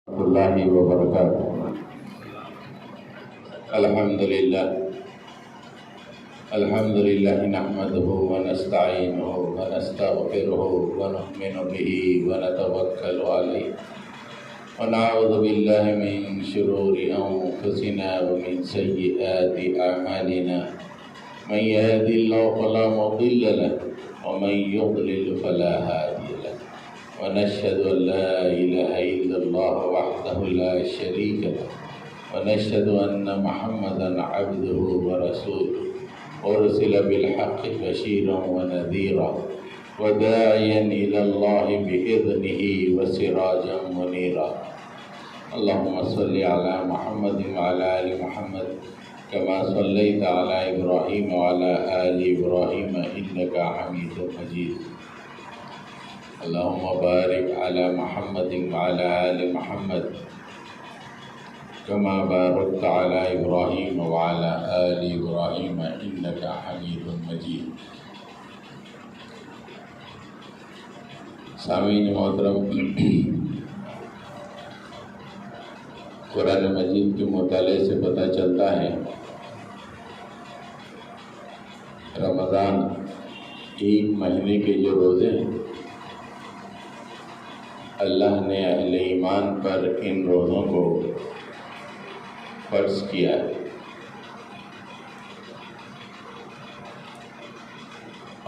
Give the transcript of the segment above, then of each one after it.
اللہ وبرکاتہ۔ الحمدللہ نحمده ونستعینه ونستغفره ونؤمن به ونتوکل علیہ ونعوذ باللہ من شرور انفسنا ومن سیئات اعمالنا من يهد اللہ فلا مضل له ومن يضلل فلا هادی له ونشهد أن لا إله إلا الله وحده لا شريك له ونشهد أن محمدا عبده ورسوله أرسل بالحق بشيرا ونذيرا وداعيا إلى الله بإذنه وسراجا منيرا اللهم صل على محمد وعلى آل محمد كما صليت على إبراهيم وعلى آل إبراهيم إنك حميد مجيد اللهم بارك على محمد وعلى آل محمد كما باركت على إبراهيم وعلى آل إبراهيم إنك حميد مجيد۔ سامعین محترم، قرآن مجید کے مطالعے سے پتہ چلتا ہے رمضان ایک مہینے کے جو روزے ہیں اللہ نے اہل ایمان پر ان روزوں کو فرض کیا ہے،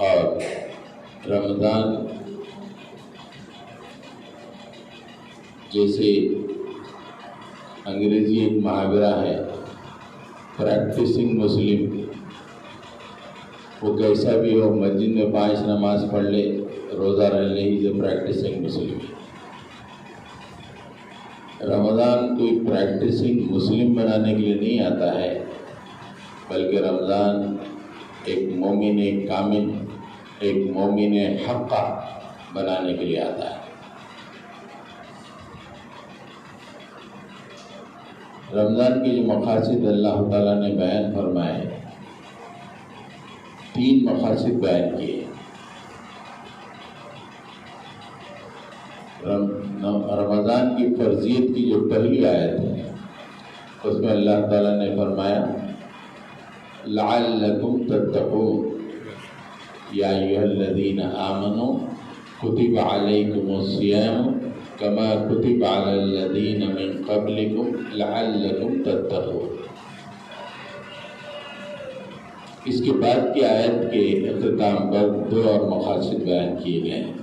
اور رمضان جیسے انگریزی ایک محاورہ ہے پریکٹسنگ مسلم، وہ کیسا بھی ہو مسجد میں 5 نماز پڑھ لے روزہ رہ لے، ہی پریکٹسنگ مسلم ہے۔ رمضان کوئی پریکٹسنگ مسلم بنانے کے لیے نہیں آتا ہے، بلکہ رمضان ایک مومن کامل، ایک مومن حقہ بنانے کے لیے آتا ہے۔ رمضان کی جو مقاصد اللہ تعالیٰ نے بیان فرمائے، 3 مقاصد بیان کیے۔ رمضان کی فرضیت کی جو پہلی آیت ہے اس میں اللہ تعالیٰ نے فرمایا لعلکم تتقون یا ایھا الذین آمنوا کتب علیکم الصیام کما کتب علی الذین من قبلکم لعلکم تتقون۔ اس کے بعد کی آیت کے اختتام پر 2 اور مقاصد بیان کیے گئے ہیں۔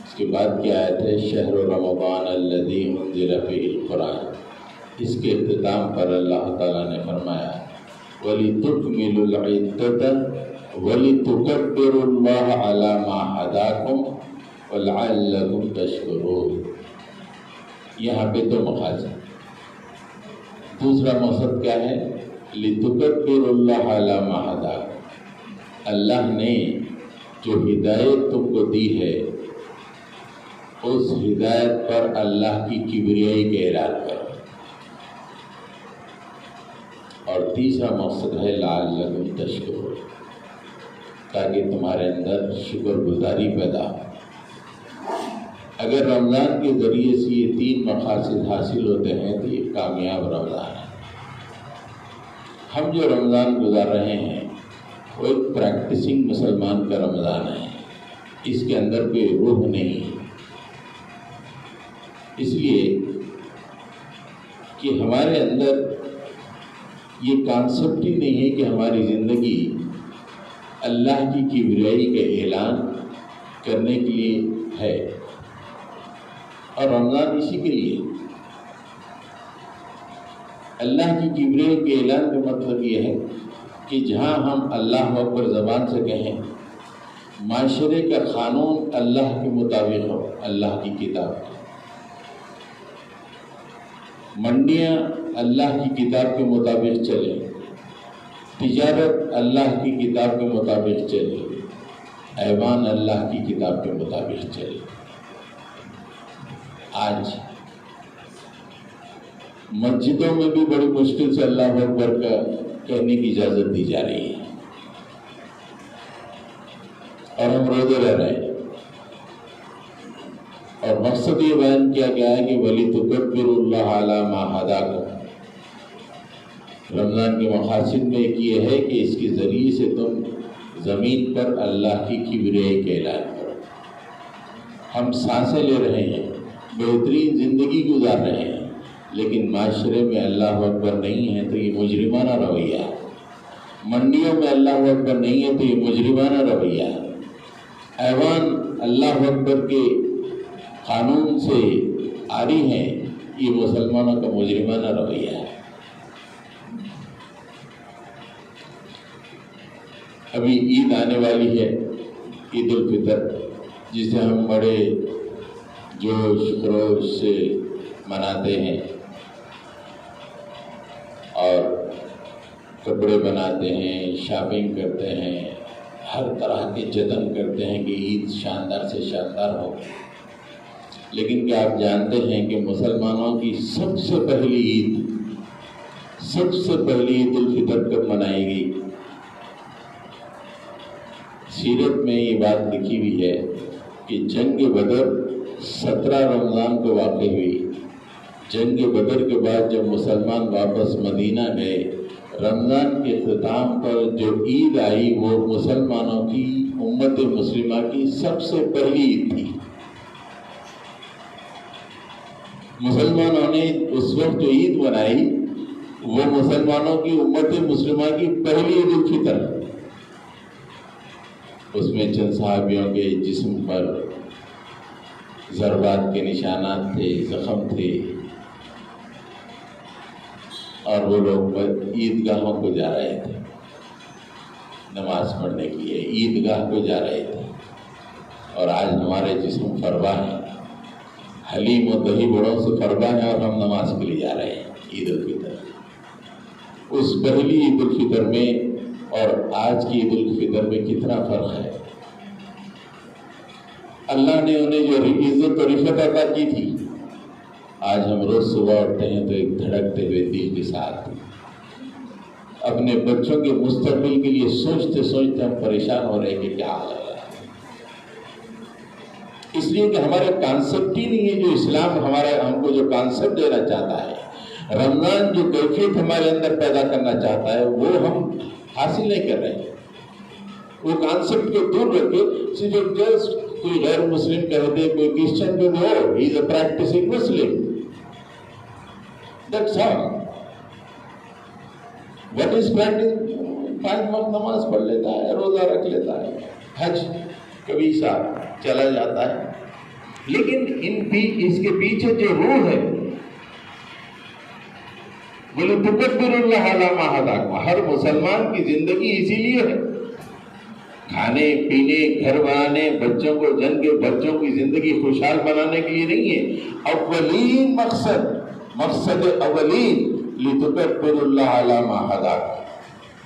اس کے بعد کی آیت ہے شہر رمضان الذی انزل فیہ القرآن، اس کے اختتام پر اللہ تعالیٰ نے فرمایا وَلِتُكْمِلُوا الْعِدَّةَ وَلِتُكَبِّرُوا اللَّهَ عَلَى مَا هَدَاكُمْ وَلَعَلَّكُمْ تَشْكُرُونَ۔ یہاں پہ 2 مقاصد۔ دوسرا مقصد کیا ہے؟ لِتُكَبِّرُوا اللَّهَ عَلَى مَا هَدَاكُمْ، اللہ نے جو ہدایت تم کو دی ہے اس ہدایت پر اللہ کی کبریائی کا اعلان کرو۔ اور تیسرا مقصد ہے لعلکم تشکرون، تاکہ تمہارے اندر شکر گزاری پیدا ہو۔ اگر رمضان کے ذریعے سے یہ 3 مقاصد حاصل ہوتے ہیں تو یہ کامیاب رمضان ہے۔ ہم جو رمضان گزار رہے ہیں وہ ایک پریکٹسنگ مسلمان کا رمضان ہے، اس کے اندر کوئی روح نہیں، اس لیے کہ ہمارے اندر یہ کانسیپٹ ہی نہیں ہے کہ ہماری زندگی اللہ کی کبریائی کا اعلان کرنے کے لیے ہے، اور رمضان اسی کے لیے۔ اللہ کی کبریائی کے اعلان کا مطلب یہ ہے کہ جہاں ہم اللہ اکبر زبان سے کہیں، معاشرے کا قانون اللہ کے مطابق ہو، اللہ کی کتاب، منڈیاں اللہ کی کتاب کے مطابق چلے، تجارت اللہ کی کتاب کے مطابق چلے، ایوان اللہ کی کتاب کے مطابق چلے۔ آج مسجدوں میں بھی بڑی مشکل سے اللہ اکبر کا کہنے کی اجازت دی جا رہی ہے، اور ہم روزے رہ رہے ہیں، اور مقصد یہ بیان کیا گیا ہے کہ وَلِتُكَبِّرُوا اللَّهَ عَلَى مَا هَدَاكُمْ۔ رمضان کے مقاصد میں ایک یہ ہے کہ اس کے ذریعے سے تم زمین پر اللہ کی کبریائی کا اعلان کرو۔ ہم سانسیں لے رہے ہیں، بہترین زندگی گزار رہے ہیں، لیکن معاشرے میں اللہ اکبر نہیں ہے تو یہ مجرمانہ رویہ ہے۔ منڈیوں میں اللہ اکبر نہیں ہے تو یہ مجرمانہ رویہ ہے۔ ایوان اللہ اکبر کے قانون سے عاری ہیں، یہ مسلمانوں کا مجرمانہ رویہ ہے۔ ابھی عید آنے والی ہے، عید الفطر، جسے ہم بڑے جوش خروش سے مناتے ہیں اور کپڑے بناتے ہیں، شاپنگ کرتے ہیں، ہر طرح کے جتن کرتے ہیں کہ عید شاندار سے شاندار ہو۔ لیکن کیا آپ جانتے ہیں کہ مسلمانوں کی سب سے پہلی عید الفطر کب منائی گئی؟ سیرت میں یہ بات لکھی ہوئی ہے کہ جنگ بدر 17 رمضان کو واقع ہوئی۔ جنگ بدر کے بعد جب مسلمان واپس مدینہ گئے، رمضان کے اختتام پر جو عید آئی وہ مسلمانوں کی، امت مسلمہ کی سب سے پہلی عید تھی۔ مسلمانوں نے اس وقت جو عید منائی وہ مسلمانوں کی، امت مسلمہ کی پہلی عید الفطر۔ اس میں چند صحابیوں کے جسم پر ضربات کے نشانات تھے، زخم تھے، اور وہ لوگ عیدگاہوں کو جا رہے تھے نماز پڑھنے کے لیے، عیدگاہ کو جا رہے تھے۔ اور آج ہمارے جسم فربا ہیں، حلیم و دہی بڑوں سے فربا ہیں، اور ہم نماز کے لیے جا رہے ہیں عید الفطر۔ اس پہلی عید الفطر میں اور آج کی عید الفطر میں کتنا فرق ہے۔ اللہ نے انہیں جو عزت و رفعت عطا کی تھی، آج ہم روز صبح اٹھتے ہیں تو ایک دھڑکتے ہوئے دل کے ساتھ اپنے بچوں کے مستقبل کے لیے سوچتے سوچتے ہم پریشان ہو رہے ہیں کہ کیا حال ہے۔ اس لیے کہ ہمارا کانسیپٹ ہی نہیں ہے جو اسلام ہم کو جو کانسیپٹ دینا چاہتا ہے، رمضان جو کیفیت ہمارے اندر پیدا کرنا چاہتا ہے وہ ہم حاصل نہیں کر رہے ہیں۔ وہ کانسیپٹ کو دور رکھ کے صرف جسٹ کوئی غیر مسلم کہہ دے، کوئی کرسچن کہہ دے، he is a practising Muslim, that's all. What is practice? 5 وقت نماز پڑھ لیتا ہے، روزہ رکھ لیتا ہے، حج کبھی ساتھ چلا جاتا ہے، لیکن اس کے پیچھے جو روح ہے، بولے تکبر اللہ علی ما ہداکم۔ ہر مسلمان کی زندگی اسی لیے ہے، کھانے پینے، گھر بنانے، بچوں کو جن کے بچوں کی زندگی خوشحال بنانے کے لیے نہیں ہے۔ اولین مقصد اولین لتکبر اللہ علی ما ہداکم۔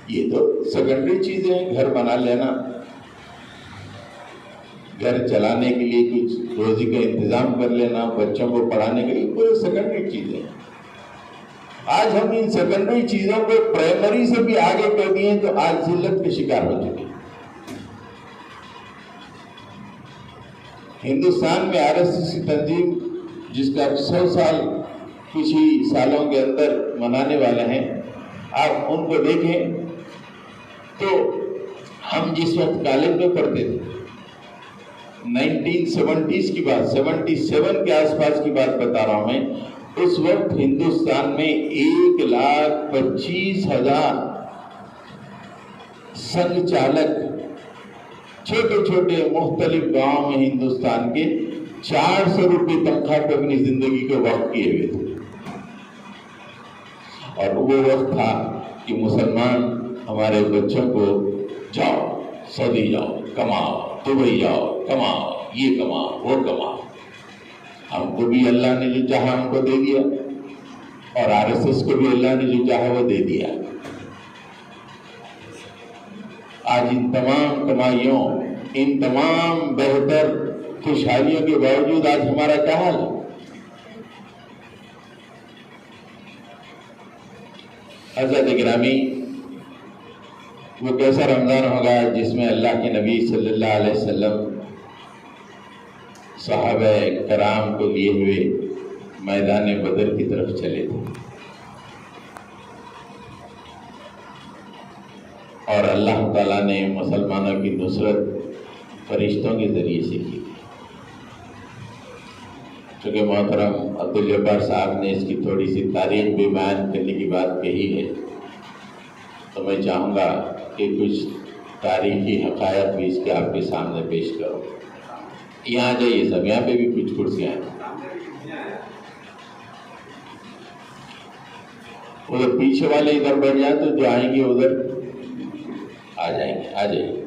یہ تو سیکنڈری چیزیں ہیں، گھر بنا لینا، گھر چلانے کے لیے کچھ روزی کا انتظام کر لینا، بچوں کو پڑھانے کے لیے، پورے سیکنڈری چیزیں ہیں۔ آج ہم ان سیکنڈری چیزوں کو پرائمری سے بھی آگے کر دیے تو آج ذلت کے شکار ہو چکے۔ ہندوستان میں RSS کی تنظیم جس کا 100 سال کچھ ہی سالوں کے اندر منانے والے ہیں، آپ ان کو دیکھیں تو ہم جس وقت کالج میں پڑھتے تھے، 1970s کی بات، 77 کے آس پاس کی بات بتا رہا ہوں میں، اس وقت ہندوستان میں 1,25,000 سنگ چالک چھوٹے چھوٹے مختلف گاؤں میں ہندوستان کے 400 روپے تنخواہ پہ اپنی زندگی کو وقف کیے ہوئے تھے۔ اور وہ وقت تھا کہ مسلمان ہمارے بچوں کو جاؤ سعودی جاؤ کماؤ، دبئی جاؤ کماؤ، یہ کماؤ وہ کماؤ۔ ہم کو بھی اللہ نے جو چاہا ہم کو دے دیا، اور RSS کو بھی اللہ نے جو چاہا وہ دے دیا۔ آج ان تمام کمائیوں، ان تمام بہتر خوشحالیوں کے باوجود آج ہمارا کیا حال ہے؟ حضرت گرامی، وہ کیسا رمضان ہوگا جس میں اللہ کے نبی صلی اللہ علیہ وسلم صحابہ کرام کو لیے ہوئے میدان بدر کی طرف چلے تھے، اور اللہ تعالیٰ نے مسلمانوں کی نصرت فرشتوں کے ذریعے سے کی۔ چونکہ محترم عبدالجبار صاحب نے اس کی تھوڑی سی تاریخ بھی بیان کرنے کی بات کہی ہے، تو میں چاہوں گا کہ کچھ تاریخی حقائق بھی اس کے آپ کے سامنے پیش کروں۔ یہاں آ جائیے سب، یہاں پہ بھی کچھ کرسیاں ہیں، ادھر پیچھے والے ادھر بیٹھ جائیں تو جو آئیں گے ادھر آ جائیں گے، آ جائیے۔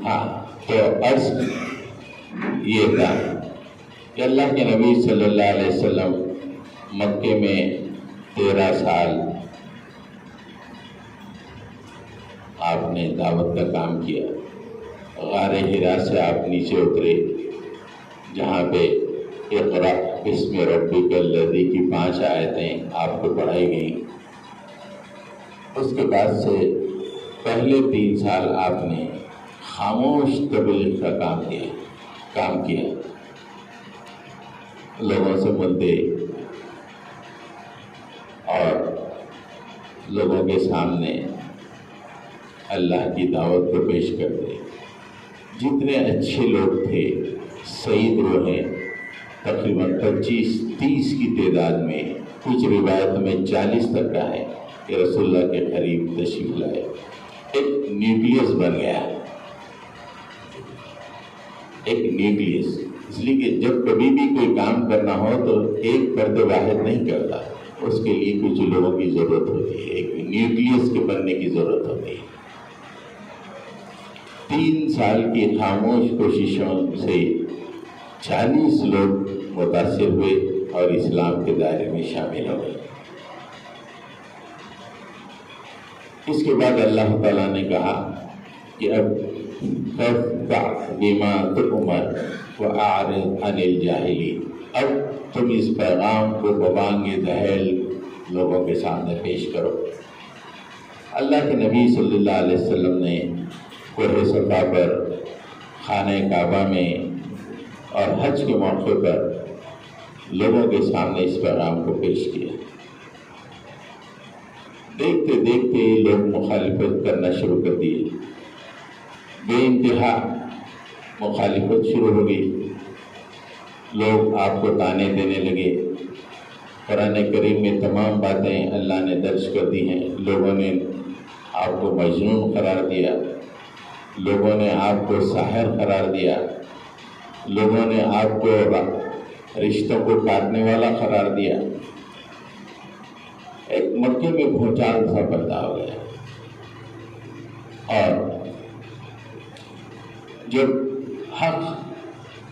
ہاں، تو عرض یہ تھا کہ اللہ کے نبی صلی اللہ علیہ وسلم مکے میں 13 سال آپ نے دعوت کا کام کیا۔ غار حرا سے آپ نیچے اترے، جہاں پہ اقرأ بسم ربک الذی کی 5 آیتیں آپ کو پڑھائی گئیں۔ اس کے بعد سے پہلے 3 سال آپ نے خاموش تبلیغ کا کام کیا، لوگوں سے ملتے اور لوگوں کے سامنے اللہ کی دعوت کو پیش کرتے۔ جتنے اچھے لوگ تھے سعید ہوئے، تقریباً 25-30 کی تعداد میں، کچھ روایت میں 40 تک کا ہے کہ رسول اللہ کے قریب تشریف لائے۔ ایک نیوکلیس بن گیا، ایک نیوکلیس، اس لیے کہ جب کبھی بھی کوئی کام کرنا ہو تو ایک فرد واحد نہیں کرتا، اس کے لیے کچھ لوگوں کی ضرورت ہوتی ہے، ایک نیوکلیس کے بننے کی ضرورت ہوتی ہے۔ 3 سال کی خاموش کوششوں سے 40 لوگ متاثر ہوئے اور اسلام کے دائرے میں شامل ہو گئے۔ اس کے بعد اللہ تعالیٰ نے کہا کہ اب فَافْدَعْ بِمَا تُؤْمَرُ وَأَعْرِضْ عَنِ الْجَاهِلِينَ، اب تم اس پیغام کو ببانگ دہل لوگوں کے سامنے پیش کرو۔ اللہ کے نبی صلی اللہ علیہ وسلم نے کوہ صفا پر، خانہ کعبہ میں اور حج کے موقع پر لوگوں کے سامنے اس پیغام کو پیش کیا۔ دیکھتے دیکھتے لوگ مخالفت کرنا شروع کر دیے، بے انتہا مخالفت شروع ہو گئی۔ لوگ آپ کو طعنے دینے لگے۔ قرآن کریم میں تمام باتیں اللہ نے درج کر دی ہیں۔ لوگوں نے آپ کو مجنون قرار دیا، لوگوں نے آپ کو ساحر قرار دیا، لوگوں نے آپ کو رشتوں کو کاٹنے والا قرار دیا۔ ایک مکے میں بھونچال سا پیدا ہو گیا، اور جب حق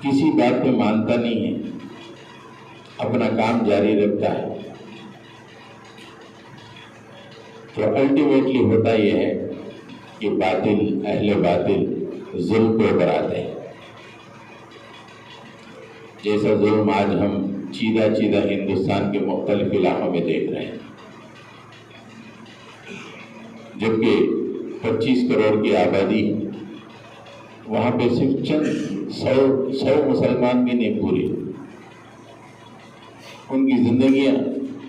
کسی بات پہ مانتا نہیں ہے، اپنا کام جاری رکھتا ہے، تو الٹیمیٹلی ہوتا یہ ہے کہ اہل باطل ظلم کو ابھراتے ہیں۔ جیسا ظلم آج ہم چیدہ ہندوستان کے مختلف علاقوں میں دیکھ رہے ہیں، جبکہ 25 کروڑ کی آبادی، وہاں پہ صرف چند 100 مسلمان بھی نہیں پورے۔ ان کی زندگیاں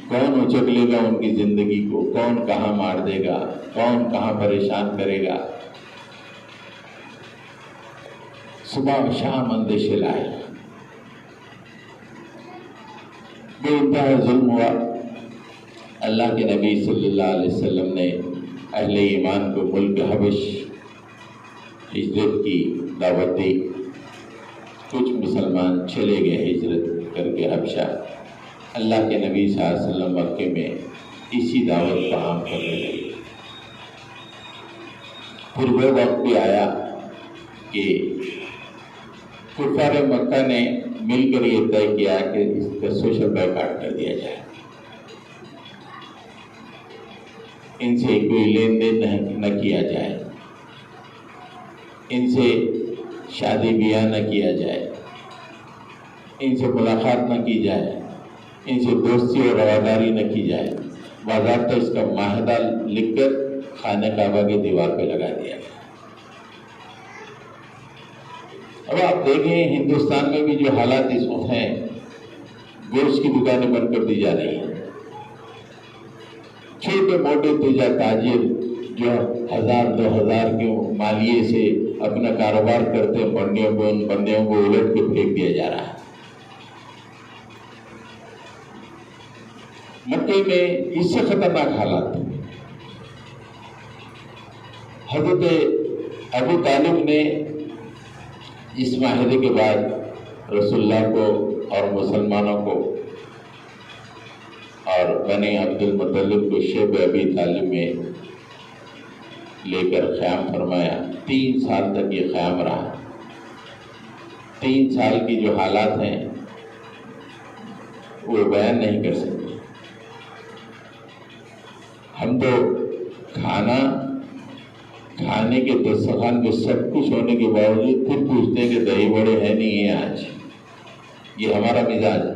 کون اچک لے گا، ان کی زندگی کو کون کہاں مار دے گا، کون کہاں پریشان کرے گا، صبح و شام اندیشے لائے۔ بے انتہا ظلم ہوا۔ اللہ کے نبی صلی اللہ علیہ وسلم نے اہل ایمان کو ملک حبش ہجرت کی دعوت دی۔ کچھ مسلمان چلے گئے ہجرت کر کے حبشہ۔ اللہ کے نبی صلی اللہ علیہ وسلم مکے میں اسی دعوت کو عام کرنے لگے۔ پھر وہ وقت بھی آیا کہ کفار مکہ نے مل کر یہ طے کیا کہ اس کا سوشل بائیکاٹ کر دیا جائے، ان سے کوئی لین دین نہ کیا جائے، ان سے شادی بیاہ نہ کیا جائے۔ ان سے ملاقات نہ کی جائے، ان سے دوستی اور رواداری نہ کی جائے۔ باضابطہ اس کا معاہدہ لکھ کر خانہ کعبہ کی دیوار پہ لگا دیا گیا۔ اب آپ دیکھیں ہندوستان میں بھی جو حالات اس وقت ہیں، گوشت کی دکانیں بند کر دی جا رہی ہیں، چھوٹے موٹے تجار تاجر جو 1000-2000 کے مالیے سے اپنا کاروبار کرتے ہیں، منڈیوں کو ان بندیوں کو الٹ کے پھینک دیا جا رہا ہے۔ مکے میں اس سے خطرناک حالات۔ حضرت ابو طالب نے اس معاہدے کے بعد رسول اللہ کو اور مسلمانوں کو اور بنی عبد المطلب کو شیب ابی طالب میں لے کر قیام فرمایا۔ 3 سال تک یہ قیام رہا۔ 3 سال کی جو حالات ہیں وہ بیان نہیں کر سکتے۔ ہم تو کھانے کے دسترخوان پہ سب کچھ ہونے کے باوجود پھر پوچھتے ہیں کہ دہی بڑے ہے نہیں ہے آج۔ یہ ہمارا مزاج ہے،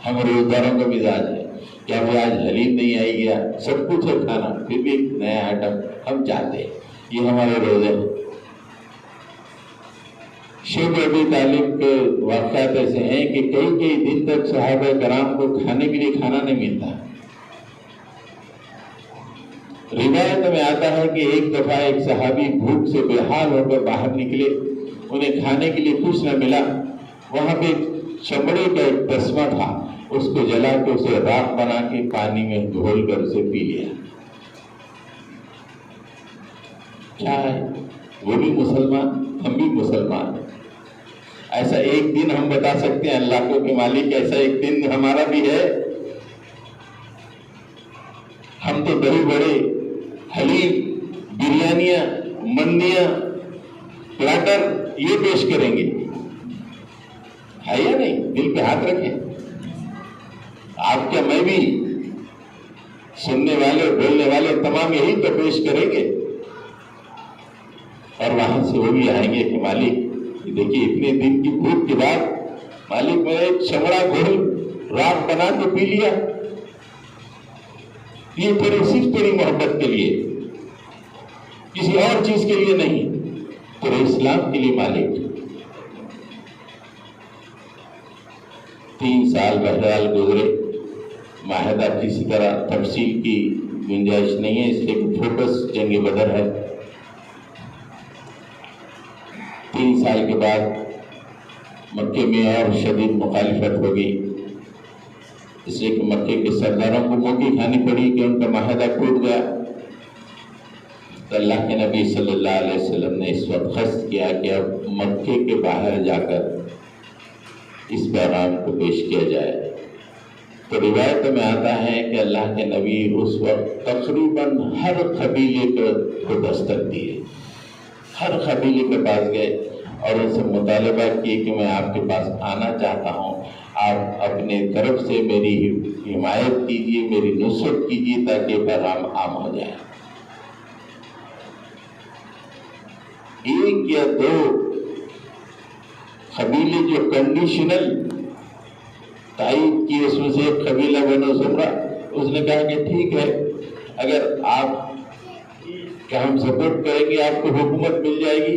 ہم روزداروں کا مزاج ہے۔ کیا وہ آج حلیم نہیں آئی گیا؟ سب کچھ ہے کھانا، پھر بھی ایک نیا آئٹم ہم چاہتے ہیں۔ یہ ہمارے روزے ہیں۔ شیب ابی طالب کے واقعات ایسے ہیں کہ کئی دن تک صحابہ کرام کو کھانے کے لیے کھانا نہیں ملتا۔ روایت میں آتا ہے کہ ایک دفعہ ایک صحابی بھوک سے بے حال ہو کر باہر نکلے، انہیں کھانے کے لیے کچھ نہ ملا۔ وہاں پہ چمڑے کا ایک تسمہ تھا، اس کو جلا کے اسے راکھ بنا کے پانی میں گھول کر اسے پی لیا۔ کیا ہے؟ وہ بھی مسلمان، ہم بھی مسلمان۔ ایسا ایک دن ہم بتا سکتے ہیں اللہ کو کہ مالک ایسا ایک دن ہمارا بھی ہے؟ ہم تو بڑے بڑے حلیم، بریانیاں، مندیاں، پلاٹر یہ پیش کریں گے، ہے یا نہیں؟ دل پہ ہاتھ رکھیں۔ آپ کیا میں بھی، سننے والے بولنے والے تمام یہی تو پیش کریں گے؟ اور وہاں سے وہ بھی آئیں گے کہ مالک دیکھیے اتنے دن کی بھوک کے بعد مالک میں نے چمڑا گھول راکھ بنا کے پی لیا، یہ صرف تیری محبت کے لیے، کسی اور چیز کے لیے نہیں، تیرے اسلام کے لیے مالک۔ 3 سال بہرحال گزرے، معاہدہ کسی طرح تفصیل کی گنجائش نہیں ہے، اس لیے فوکس جنگ بدر ہے۔ 3 سال کے بعد مکے میں اور شدید مخالفت ہو گئی، اس لیے کہ مکے کے سرداروں کو موقع کھانی پڑی کہ ان کا معاہدہ ٹوٹ گیا۔ تو اللہ کے نبی صلی اللہ علیہ وسلم نے اس وقت قصد کیا کہ اب مکے کے باہر جا کر اس پیغام کو پیش کیا جائے۔ تو روایت میں آتا ہے کہ اللہ کے نبی اس وقت تقریباً ہر قبیلے کو دستک دیے، ہر قبیلے کے پاس گئے اور ان سے مطالبہ کیے کہ میں آپ کے پاس آنا چاہتا ہوں، آپ اپنے طرف سے میری حمایت کیجیے، میری نصرت کیجیے تاکہ پیغام عام ہو جائے۔ 1 یا 2 قبیلے جو کنڈیشنل تائید کی، اس میں سے ایک قبیلہ بنو زمرہ، اس نے کہا کہ ٹھیک ہے، اگر آپ کہ ہم سپورٹ کریں گے آپ کو حکومت مل جائے گی،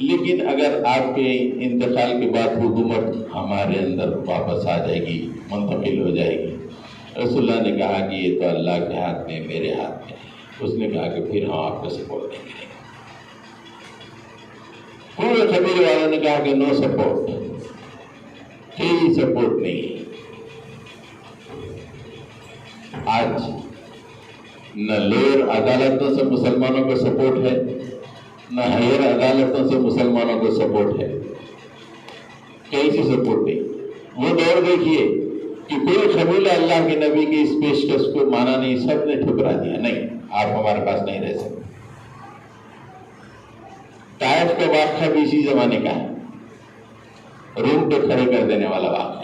لیکن اگر آپ کے انتقال کے بعد حکومت ہمارے اندر واپس آ جائے گی، منتقل ہو جائے گی۔ رسول اللہ نے کہا کہ یہ تو اللہ کے ہاتھ میں، میرے ہاتھ میں۔ اس نے کہا کہ پھر ہم آپ کو سپورٹ نہیں کریں گے۔ پورے قبیلے والوں نے کہا کہ نو سپورٹ، کوئی سپورٹ نہیں۔ آج نہ لوئر عدالتوں سے مسلمانوں کو سپورٹ ہے، نہ ہائر عدالتوں سے مسلمانوں کو سپورٹ ہے، کہیں سے سپورٹ نہیں۔ وہ دور دیکھیے کہ کوئی قبیلہ اللہ کے نبی کی اس پیشکش کو مانا نہیں، سب نے ٹھکرا دیا، نہیں آپ ہمارے پاس نہیں رہ سکتے۔ طائف کا واقعہ بھی اسی زمانے کا ہے، روم پہ کھڑے کر دینے والا واقعہ۔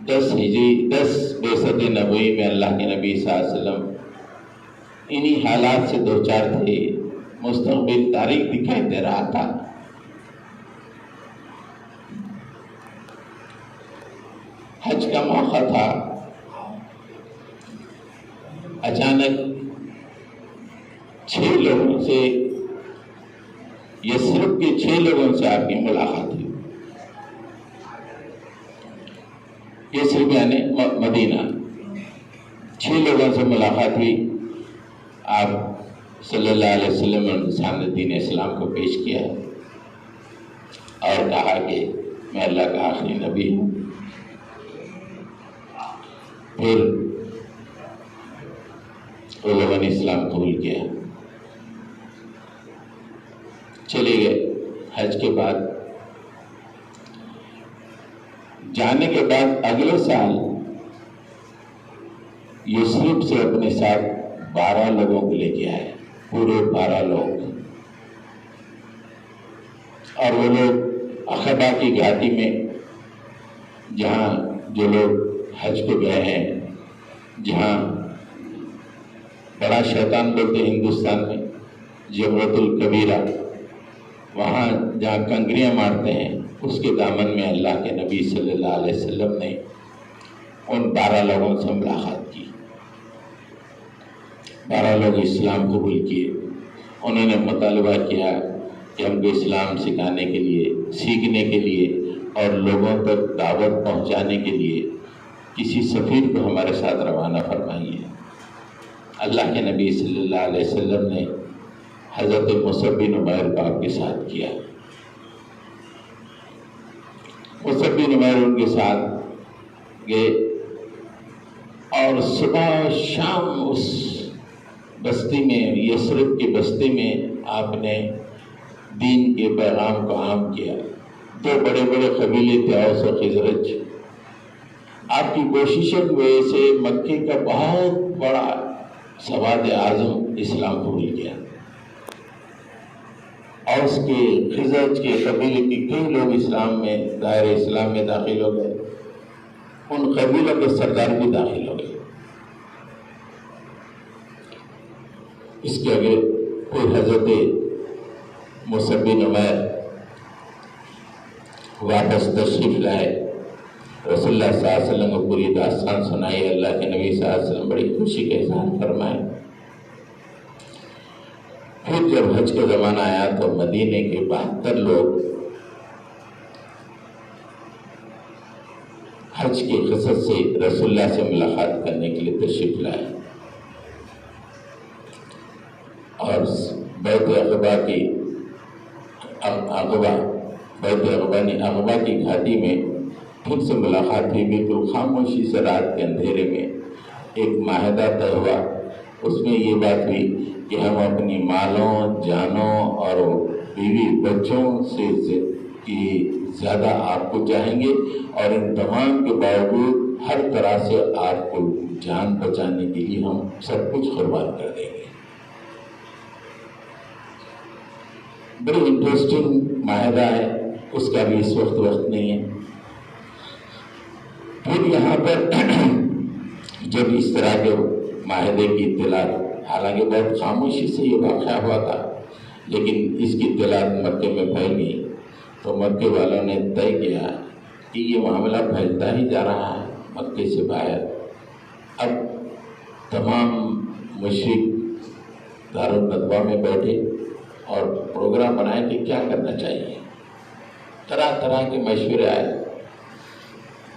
10 بعثت نبوی میں اللہ کے نبی صلی اللہ علیہ وسلم انہی حالات سے دوچار تھے مستقبل تاریخ دکھائی دے رہا تھا. حج کا موقع تھا. اچانک 6 لوگوں سے، یثرب کے 6 لوگوں سے آپ کی ملاقات ہوئی. یثرب یعنی مدینہ. 6 لوگوں سے ملاقات ہوئی. آپ صلی اللہ علیہ وسلم نے ان کے سامنے دین اسلام کو پیش کیا اور کہا کہ میں اللہ کا آخری نبی ہوں. پھر وہ لوگوں نے اسلام قبول کیا، چلے گئے. حج کے بعد جانے کے بعد اگلے سال یثرب سے اپنے ساتھ 12 لوگوں کو لے کے آئے، پورے 12 لوگ. اور وہ لوگ عقبہ کی گھاٹی میں، جہاں جو لوگ حج کو گئے ہیں، جہاں بڑا شیطان بولتے ہندوستان میں جمرۃ الکبیرہ، وہاں جہاں کنکریاں مارتے ہیں، اس کے دامن میں اللہ کے نبی صلی اللہ علیہ وسلم نے ان 12 لوگوں سے ملاقات کی. 12 لوگ اسلام قبول کیے. انہوں نے مطالبہ کیا کہ ہم کو اسلام سکھانے کے لیے، سیکھنے کے لیے اور لوگوں تک دعوت پہنچانے کے لیے کسی سفیر کو ہمارے ساتھ روانہ فرمائیے. اللہ کے نبی صلی اللہ علیہ وسلم نے حضرت مصعب بن عمیر کو آپ کے ساتھ کیا. مصعب بن عمیر ان کے ساتھ گئے اور صبح شام اس بستی میں، یثرب کی بستی میں آپ نے دین کے پیغام کو عام کیا. 2 بڑے بڑے قبیلے تھے، اوس و خزرج. آپ کی کوششوں کی وجہ سے مکے کا بہت بڑا سواد اعظم اسلام قبول کیا. اوس کے، خزرج کے قبیلے کے کئی لوگ اسلام میں، دائرہ اسلام میں داخل ہو گئے. ان قبیلوں کے سردار بھی داخل ہو گئے. اس کے آگے پھر حضرت مصعب بن عمیر واپس تشریف لائے. رسول اللہ صلی اللہ علیہ وسلم کو پوری داستان سنائی. اللہ کے نبی صلی اللہ علیہ وسلم بڑی خوشی کا اظہار فرمائے. پھر جب حج کا زمانہ آیا تو مدینے کے 72 لوگ حج کی قصد سے رسول اللہ سے ملاقات کرنے کے لیے تشریف لائے اور بیت عقبہ کی گھاٹی میں پھر سے ملاقات ہوئی. بالکل خاموشی سے رات کے اندھیرے میں ایک معاہدہ طے ہوا. اس میں یہ بات ہوئی کہ ہم اپنی مالوں، جانوں اور بیوی بچوں سے کی زیادہ آپ کو چاہیں گے اور ان تمام کے باوجود ہر طرح سے آپ کو جان بچانے کے لیے ہم سب کچھ قربان کر دیں گے. بڑی انٹرسٹنگ معاہدہ ہے، اس کا بھی اس وقت نہیں ہے. پھر یہاں پر جب اس طرح کے معاہدے کی اطلاع، حالانکہ بہت خاموشی سے یہ واقعہ ہوا تھا، لیکن اس کی اطلاع مکے میں پھیل گئی تو مکے والوں نے طے کیا کہ یہ معاملہ پھیلتا ہی جا رہا ہے مکے سے باہر. اب تمام مشرک دارالندوہ میں بیٹھے اور پروگرام بنائے کہ کیا کرنا چاہیے. طرح طرح کے مشورے آئے،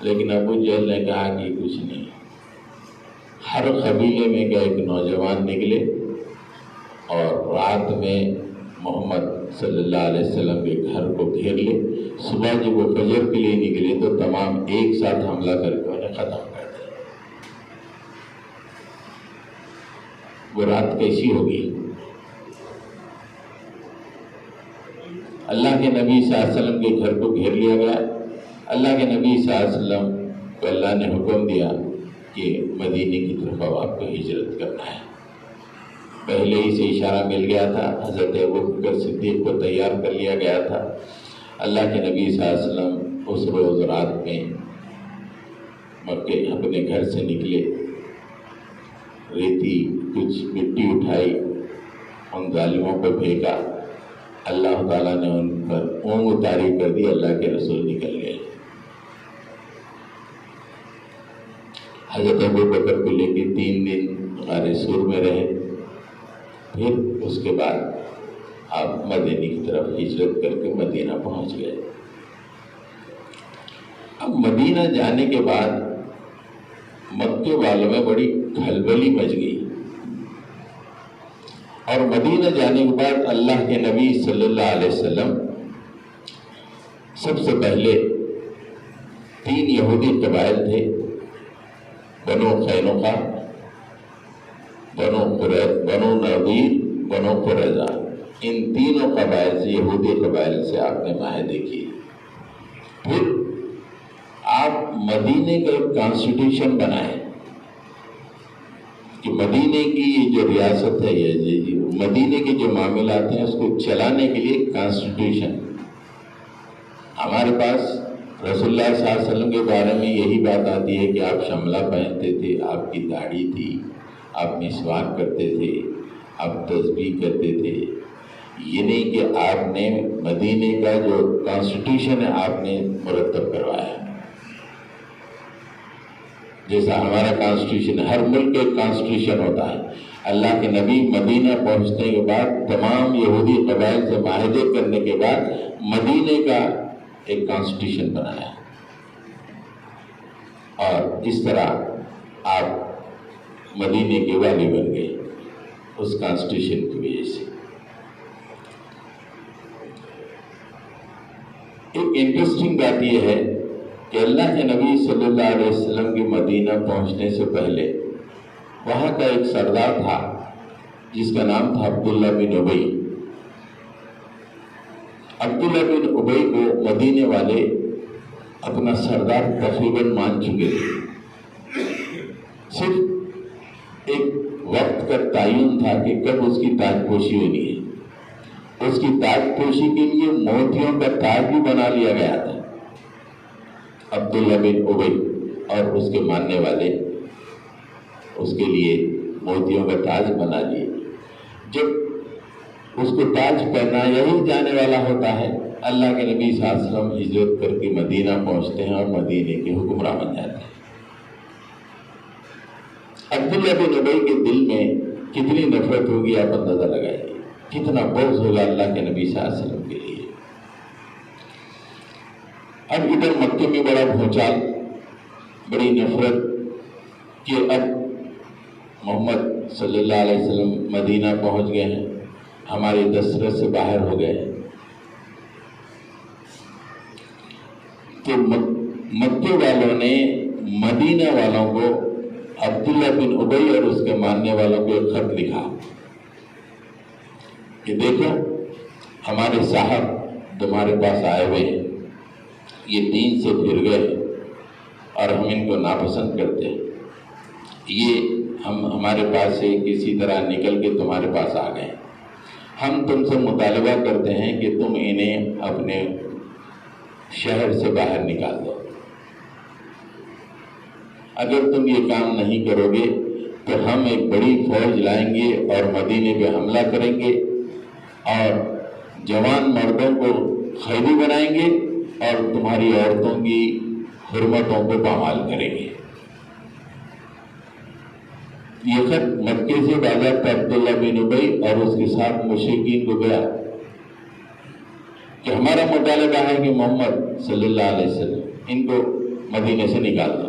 لیکن ابو جہل نے کہا کہ کچھ نہیں. ہر قبیلے میں کے ایک نوجوان نکلے اور رات میں محمد صلی اللہ علیہ وسلم کے گھر کو گھیر لے. صبح جب وہ فجر کے لیے نکلے تو تمام ایک ساتھ حملہ کر کے انہیں ختم کر دیا. وہ رات کیسی ہوگی؟ اللہ کے نبی صلی اللہ علیہ وسلم کے گھر کو گھیر لیا گیا. اللہ کے نبی صلی اللہ علیہ وسلم کو اللہ نے حکم دیا کہ مدینے کی طرف اب آپ کو ہجرت کرنا ہے. پہلے ہی سے اشارہ مل گیا تھا، حضرت ابوبکر صدیق کو تیار کر لیا گیا تھا. اللہ کے نبی صلی اللہ علیہ وسلم اس روز رات میں مکے اپنے گھر سے نکلے، ریتی کچھ مٹی اٹھائی ان ظالموں کو پھینکا، اللہ تعالیٰ نے ان پر اونگ اتاری کر دی، اللہ کے رسول نکل گئے۔ حضرت ابو بکر کو لے کے 3 دن غار سور میں رہے، پھر اس کے بعد آپ مدینے کی طرف ہجرت کر کے مدینہ پہنچ گئے۔ اب مدینہ جانے کے بعد مکے والوں میں بڑی کھلبلی مچ گئی، اور مدینہ جانے کے بعد اللہ کے نبی صلی اللہ علیہ وسلم سب سے پہلے 3 یہودی قبائل تھے، بنو قینقاع، بنو نضیر، بنو قریظہ، ان تینوں قبائل سے، یہودی قبائل سے آپ نے معاہدے کیے۔ پھر آپ مدینے کا ایک کانسٹیٹیوشن بنائے کہ مدینے کی یہ جو ریاست ہے، یہ مدینے کے جو معاملات ہیں اس کو چلانے کے لیے کانسٹیٹیوشن۔ ہمارے پاس رسول اللہ صلی اللہ علیہ وسلم کے بارے میں یہی بات آتی ہے کہ آپ شملہ پہنتے تھے، آپ کی داڑھی تھی، آپ مسواک کرتے تھے، آپ تسبیح کرتے تھے۔ یہ نہیں کہ آپ نے مدینے کا جو کانسٹیٹیوشن ہے آپ نے مرتب کروایا، جیسا ہمارا کانسٹیٹیوشن، ہر ملک کا ایک کانسٹیٹیوشن ہوتا ہے۔ اللہ کے نبی مدینہ پہنچنے کے بعد تمام یہودی قبائل سے معاہدے کرنے کے بعد مدینے کا ایک کانسٹیٹیوشن بنایا، اور اس طرح آپ مدینے کے والی بن گئے اس کانسٹیٹیوشن کی وجہ سے۔ ایک انٹرسٹنگ بات یہ ہے کہ اللہ کے نبی صلی اللہ علیہ وسلم کے مدینہ پہنچنے سے پہلے وہاں کا ایک سردار تھا جس کا نام تھا عبداللہ بن ابی۔ عبداللہ بن ابی کو مدینے والے اپنا سردار تقریباً مان چکے تھے، صرف ایک وقت کا تعین تھا کہ کب اس کی تاج پوشی ہونی ہے۔ اس کی تاج پوشی کے لیے موتیوں کا تاج بھی بنا لیا گیا تھا۔ عبداللہ بن ابی اور اس کے ماننے والے اس کے لیے موتیوں کا تاج بنا لیے۔ جب اس کو تاج پہنایا ہی جانے والا ہوتا ہے، اللہ کے نبی صلی اللہ علیہ وسلم ہجرت کر کے مدینہ پہنچتے ہیں اور مدینے کے حکمراں بن جاتے ہیں۔ عبداللہ بن ابی کے دل میں کتنی نفرت ہوگی آپ اندازہ لگائیے، کتنا بغض ہوگا اللہ کے نبی صلی اللہ علیہ وسلم کے لیے۔ اب ادھر مکے میں بڑا بھونچال، بڑی نفرت کہ اب محمد صلی اللہ علیہ وسلم مدینہ پہنچ گئے ہیں، ہماری دسترس سے باہر ہو گئے۔ تو مکے والوں نے مدینہ والوں کو، عبداللہ بن ابی اور اس کے ماننے والوں کو ایک خط لکھا کہ دیکھو ہمارے صاحب تمہارے پاس آئے ہوئے ہیں، یہ دین سے پھر گئے اور ہم ان کو ناپسند کرتے ہیں، یہ ہمارے پاس سے کسی طرح نکل کے تمہارے پاس آ گئے، ہم تم سے مطالبہ کرتے ہیں کہ تم انہیں اپنے شہر سے باہر نکال دو۔ اگر تم یہ کام نہیں کرو گے تو ہم ایک بڑی فوج لائیں گے اور مدینے پہ حملہ کریں گے اور جوان مردوں کو قیدی بنائیں گے اور تمہاری عورتوں کی حرمتوں کو پامال کریں گے۔ یہ خط مکے سے باضابطہ عبداللہ بن ابی اور اس کے ساتھ مشرکین کو گیا کہ ہمارا مطالبہ ہے کہ محمد صلی اللہ علیہ وسلم ان کو مدینے سے نکال دو،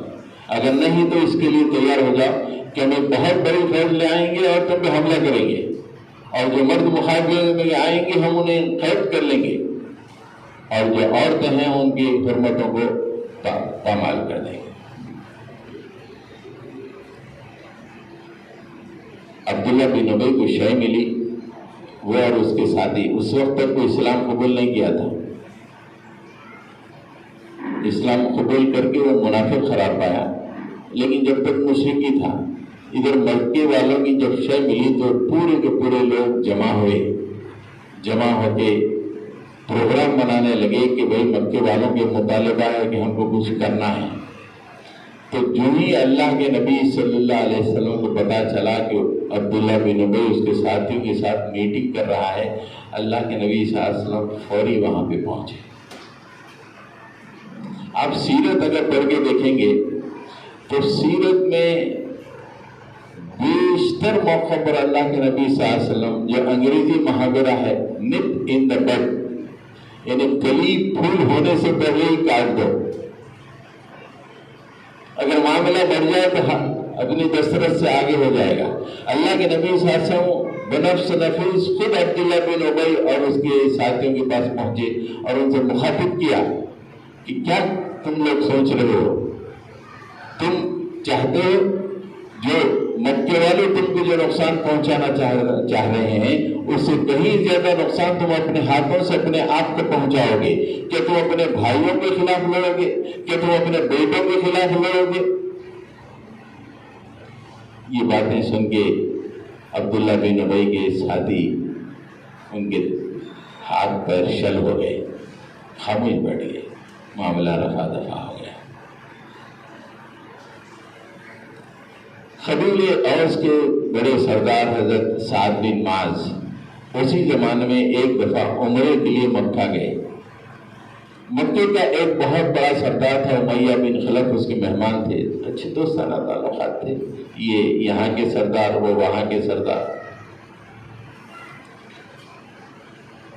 اگر نہیں تو اس کے لیے تیار ہو جاؤ کہ ہم ایک بہت بڑی فوج لے آئیں گے اور تم پہ حملہ کریں گے، اور جو مرد مقابلے میں آئیں گے ہم انہیں قید کر لیں گے اور جو عورتیں ہیں ان کی حرمتوں کو پامال کر دیں گے۔ عبداللہ بن ابی کو شے ملی، وہ اور اس کے ساتھی، اس وقت تک وہ اسلام قبول نہیں کیا تھا، اسلام قبول کر کے وہ منافق قرار پایا، لیکن جب تک مشرکی تھا۔ ادھر مکے والوں کی جب شے ملی تو پورے کے پورے لوگ جمع ہوئے، جمع ہو کے پروگرام بنانے لگے کہ بھئی مکے والوں کے مطالبہ ہے کہ ہم کو کچھ کرنا ہے۔ تو جو ہی اللہ کے نبی صلی اللہ علیہ وسلم کو پتا چلا کہ عبداللہ بن ابی اس کے ساتھیوں کے ساتھ میٹنگ کر رہا ہے، اللہ کے نبی صلی اللہ علیہ وسلم فوری وہاں پہ پہنچے۔ آپ سیرت اگر پڑھ کے دیکھیں گے تو سیرت میں بیشتر موقع پر اللہ کے نبی صلی اللہ علیہ وسلم، جو انگریزی محاورہ ہے نپ ان دا بڈ، یعنی کلی پھول ہونے سے پہلے ہی کاٹ دو، اگر معاملہ بڑھ جائے تو اپنی دسترس سے آگے ہو جائے گا۔ اللہ کے نبی صلی اللہ علیہ وسلم بنفس نفیس خود عبداللہ بن ابی اور اس کے ساتھیوں کے پاس پہنچے اور ان سے مخاطب کیا کہ کیا تم لوگ سوچ رہے ہو؟ تم چاہتے ہو جو مکے والے تم کو جو نقصان پہنچانا چاہ رہے ہیں اس سے کہیں زیادہ نقصان تم اپنے ہاتھوں سے اپنے آپ کو پہنچاؤ گے؟ کیا تم اپنے بھائیوں کے خلاف لڑو گے؟ کیا تم اپنے بیٹوں کے خلاف لڑو گے؟ یہ باتیں سن کے عبداللہ بن ابی کے ساتھی ان کے ہاتھ پیر شل ہو گئے، خاموش بیٹھ گئے، معاملہ رفع دفع ہو گیا۔ قبیلے اوس کے بڑے سردار حضرت سعد بن معاذ اسی زمانے میں ایک دفعہ عمرے کے لیے مکہ گئے۔ مکے کا ایک بہت بڑا سردار تھا امیہ بن خلف، اس کے مہمان تھے، اچھے دوستانہ تعلقات تھے، یہ یہاں کے سردار وہ وہاں کے سردار۔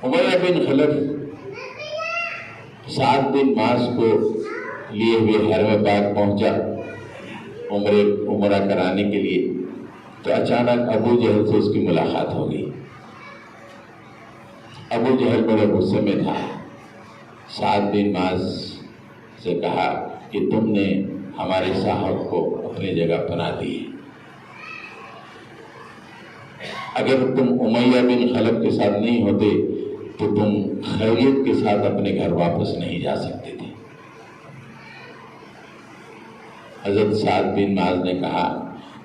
امیہ بن خلف سعد بن معاذ کو لیے ہوئے حرم پاک پہنچا عمرہ کرانے کے لیے، تو اچانک ابو جہل سے اس کی ملاقات ہو گئی۔ ابو جہل بڑے غصے میں تھا، سعد بن معاذ سے کہا کہ تم نے ہمارے صاحب کو اپنی جگہ پناہ دی ہے، اگر تم امیہ بن خلف کے ساتھ نہیں ہوتے تو تم خیریت کے ساتھ اپنے گھر واپس نہیں جا سکتے تھے۔ حضرت سعد بن معاذ نے کہا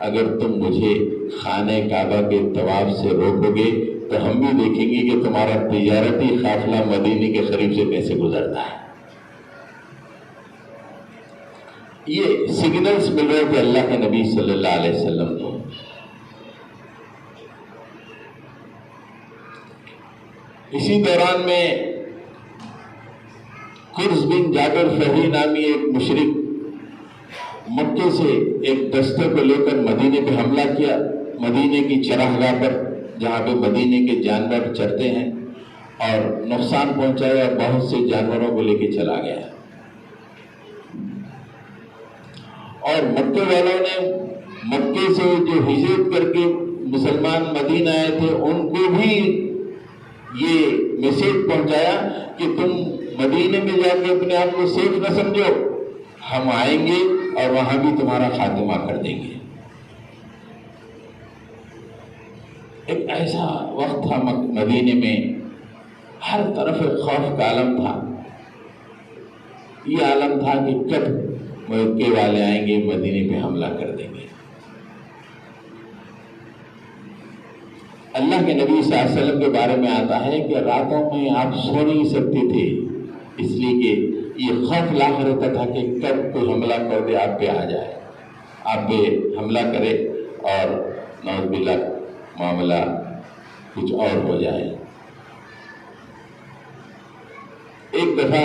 اگر تم مجھے خانہ کعبہ کے طواف سے روکو گے تو ہم بھی دیکھیں گے کہ تمہارا تجارتی قافلہ مدینے کے قریب سے کیسے گزرتا ہے۔ یہ سگنلز مل رہے تھے اللہ کے نبی صلی اللہ علیہ وسلم کو۔ اسی دوران میں قرظ بن جابر فہری نامی ایک مشرک مکے سے ایک دستے کو لے کر مدینے پہ حملہ کیا، مدینے کی چراگاہ پر جہاں پہ مدینے کے جانور چرتے ہیں، اور نقصان پہنچایا، بہت سے جانوروں کو لے کے چلا گیا۔ اور مکے والوں نے مکے سے جو ہجرت کر کے مسلمان مدینہ آئے تھے ان کو بھی یہ میسیج پہنچایا کہ تم مدینے میں جا کے اپنے آپ کو سیف نہ سمجھو، ہم آئیں گے اور وہاں بھی تمہارا خاتمہ کر دیں گے۔ ایک ایسا وقت تھا مدینے میں ہر طرف ایک خوف کا عالم تھا۔ یہ عالم تھا کہ کب مکے والے آئیں گے، مدینے پہ حملہ کر دیں گے۔ اللہ کے نبی صلی اللہ علیہ وسلم کے بارے میں آتا ہے کہ راتوں میں آپ سو نہیں سکتے تھے، اس لیے کہ یہ خوف لاحق رہتا تھا کہ کب کوئی حملہ کر دے، آپ پہ آ جائے، آپ پہ حملہ کرے اور نعوذ باللہ معاملہ کچھ اور ہو جائے۔ ایک دفعہ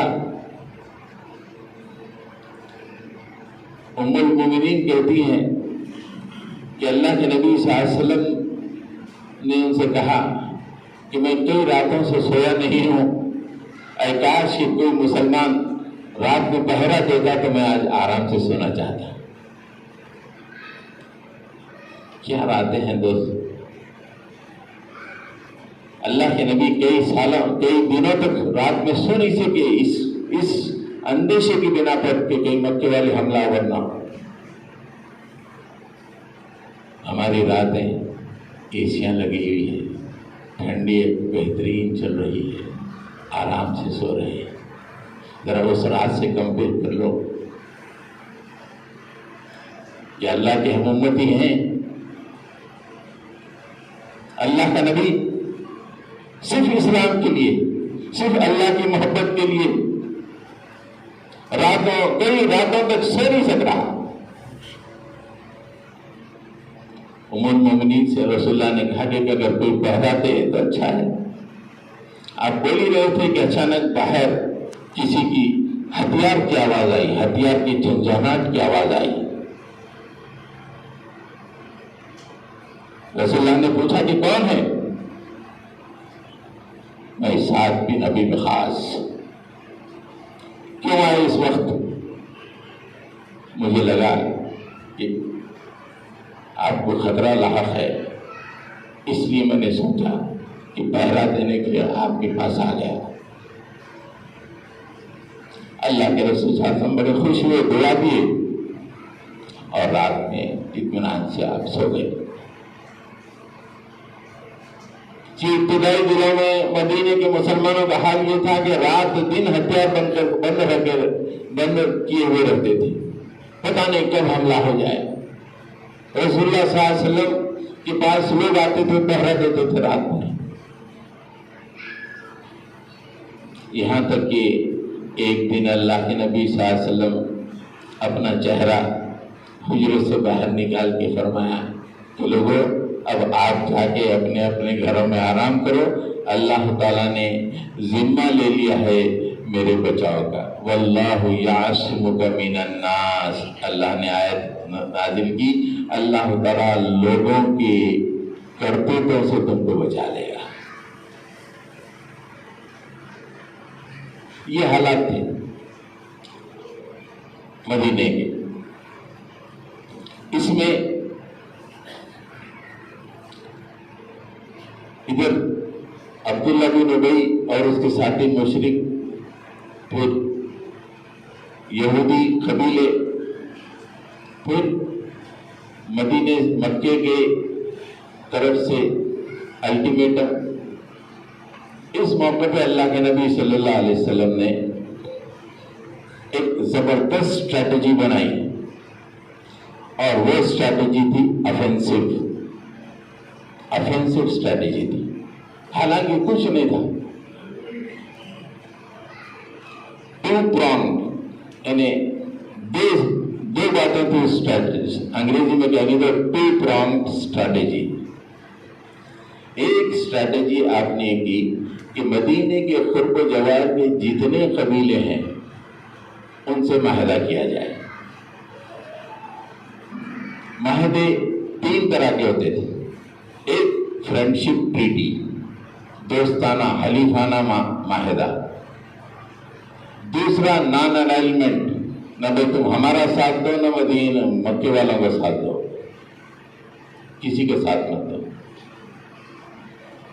ام المومنین کہتی ہیں کہ اللہ کے نبی صلی اللہ علیہ وسلم نے ان سے کہا کہ میں کئی راتوں سے سویا نہیں ہوں، اے کاش کہ کوئی مسلمان رات میں پہرا دیتا تو میں آج آرام سے سونا چاہتا۔ کیا راتیں ہیں دوست! اللہ کے نبی کئی دنوں تک رات میں سو نہیں سکے اس اندیشے کی بنا پر کہ کہیں مکے والے حملہ آور نہ ہو۔ ہماری راتیں ایسیاں لگی ہوئی ہیں، ٹھنڈی بہترین چل رہی ہے، آرام سے سو رہے ہیں، ذرا اس رات سے کمپیئر کر لو۔ یہ اللہ کے ہم امتی ہیں، اللہ کا نبی صرف اسلام کے لیے، صرف اللہ کی محبت کے لیے کئی راتوں تک سو نہیں سک رہا۔ ام المومنین سے رسول اللہ نے کہا کہ اگر کوئی پہرا دے تو اچھا ہے. آپ بول ہی رہے تھے کہ اچانک باہر کسی کی ہتھیار کی آواز آئی، ہتھیار کی جھنجھناہٹ کی آواز آئی. رسول اللہ نے پوچھا کہ کون ہے؟ میں سعد بن ابی وقاص. کیوں آئے اس وقت؟ مجھے لگا کہ آپ کو خطرہ لاحق ہے، اس لیے میں نے سوچا کہ پہرا دینے کے لیے آپ کے پاس آ گیا. اللہ کے رسول صلی اللہ علیہ وسلم بڑے خوش ہوئے، دعا دیے اور رات میں اطمینان سے آپ سو گئے. کہ ابتدائی دنوں میں مدینے کے مسلمانوں کا حال یہ تھا کہ رات دن ہتھیار بند کیے ہوئے رہتے تھے، پتہ نہیں کب حملہ ہو جائے. رسول اللہ صلی اللہ علیہ وسلم کے پاس لوگ آتے تھے، پہرا دیتے تھے رات میں. یہاں تک کہ ایک دن اللہ کے نبی صلی اللہ علیہ وسلم اپنا چہرہ حجرے سے باہر نکال کے فرمایا کہ لوگوں اب آپ جا کے اپنے اپنے گھروں میں آرام کرو، اللہ تعالیٰ نے ذمہ لے لیا ہے میرے بچاؤ کا. واللہ یعصمک من الناس، اللہ نے آیت نازل کی، اللہ تعالیٰ لوگوں کے کرتوتوں سے تم کو بچا لے گا. یہ حالات تھے مدینے کے. اس میں ادھر عبداللہ بن ابی اور اس کے ساتھی مشرک، پھر یہودی قبیلے، پھر مدینے مکے کے طرف سے الٹیمیٹم. اس موقع پہ اللہ کے نبی صلی اللہ علیہ وسلم نے ایک زبردست اسٹریٹجی بنائی اور وہ اسٹریٹجی تھی افینسو اسٹریٹجی تھی. حالانکہ کچھ نہیں تھا. ٹو پرانگ، یعنی دو باتیں تھی اسٹریٹجی. انگریزی میں کہیں گے تو ٹو پرانگ اسٹریٹجی. ایک اسٹریٹجی آپ نے کی کہ مدینے کے قرب و جوار کے جتنے قبیلے ہیں ان سے معاہدہ کیا جائے. معاہدے تین طرح کے ہوتے تھے. ایک فرینڈشپ ٹریٹی، دوستانہ حلیفانہ معاہدہ. دوسرا نان الائنمنٹ، نہ بھائی تم ہمارا ساتھ دو نہ مدینہ مکے والوں کا ساتھ دو، کسی کے ساتھ مت دو.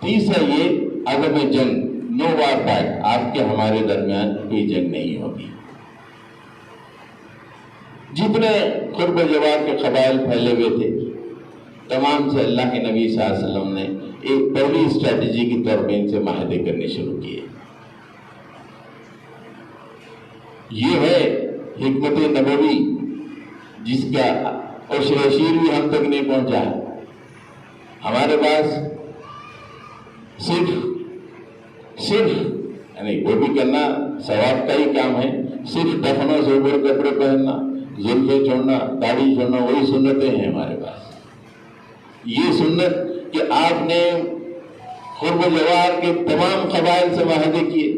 تیسرا یہ عدم جنگ، نو وار پیکٹ، آپ کے ہمارے درمیان کوئی جنگ نہیں ہوگی. جتنے قرب و جوار کے قبائل پھیلے ہوئے تھے تمام سے اللہ کے نبی صلی اللہ علیہ وسلم نے ایک پہلی اسٹریٹجی کی طور پہ ان سے معاہدے کرنے شروع کیے. یہ ہے حکمت نبوی جس کا عشر اشیر بھی ہم تک نہیں پہنچا. ہمارے پاس صرف یعنی وہ بھی کرنا ثواب کا ہی کام ہے، صرف دفنوں سے اوپر کپڑے پہننا، زلفیں چھوڑنا، داڑھی چھوڑنا، وہی سنتیں ہیں ہمارے پاس. یہ سنت کہ آپ نے قرب و جوار کے تمام قبائل سے معاہدے کیے.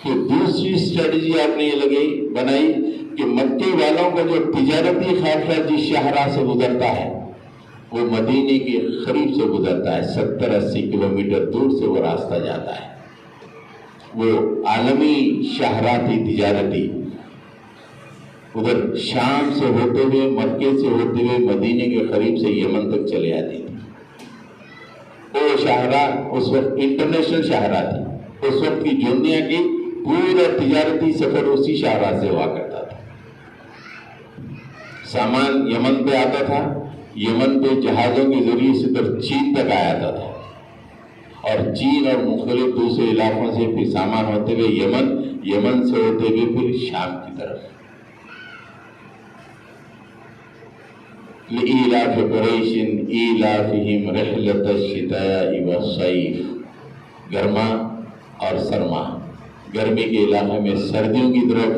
تو دوسری اسٹریٹجی آپ نے یہ بنائی کہ مکے والوں کا جو تجارتی قافلہ جس شاہراہ سے گزرتا ہے وہ مدینے کے قریب سے گزرتا ہے، 70-80 کلومیٹر دور سے وہ راستہ جاتا ہے. وہ عالمی شاہراہ تھی تجارتی، ادھر شام سے ہوتے ہوئے، مکے سے ہوتے ہوئے مدینے کے قریب سے یمن تک چلے آتی تھی. وہ شاہراہ اس وقت انٹرنیشنل شاہراہ تھی. اس وقت کی دنیا کی پورا تجارتی سفر اسی شاہراہ سے ہوا کرتا تھا. سامان یمن پہ آتا تھا، یمن پہ جہازوں کے ذریعے سے در چین تک آیا تھا، اور چین اور مختلف دوسرے علاقوں سے پھر سامان ہوتے ہوئے یمن سے ہوتے ہوئے پھر شام کی طرف. لإيلاف قریش إيلافهم رحلة الشتاء والصيف. گرما اور سرما، گرمی کے علاقے میں سردیوں کی طرف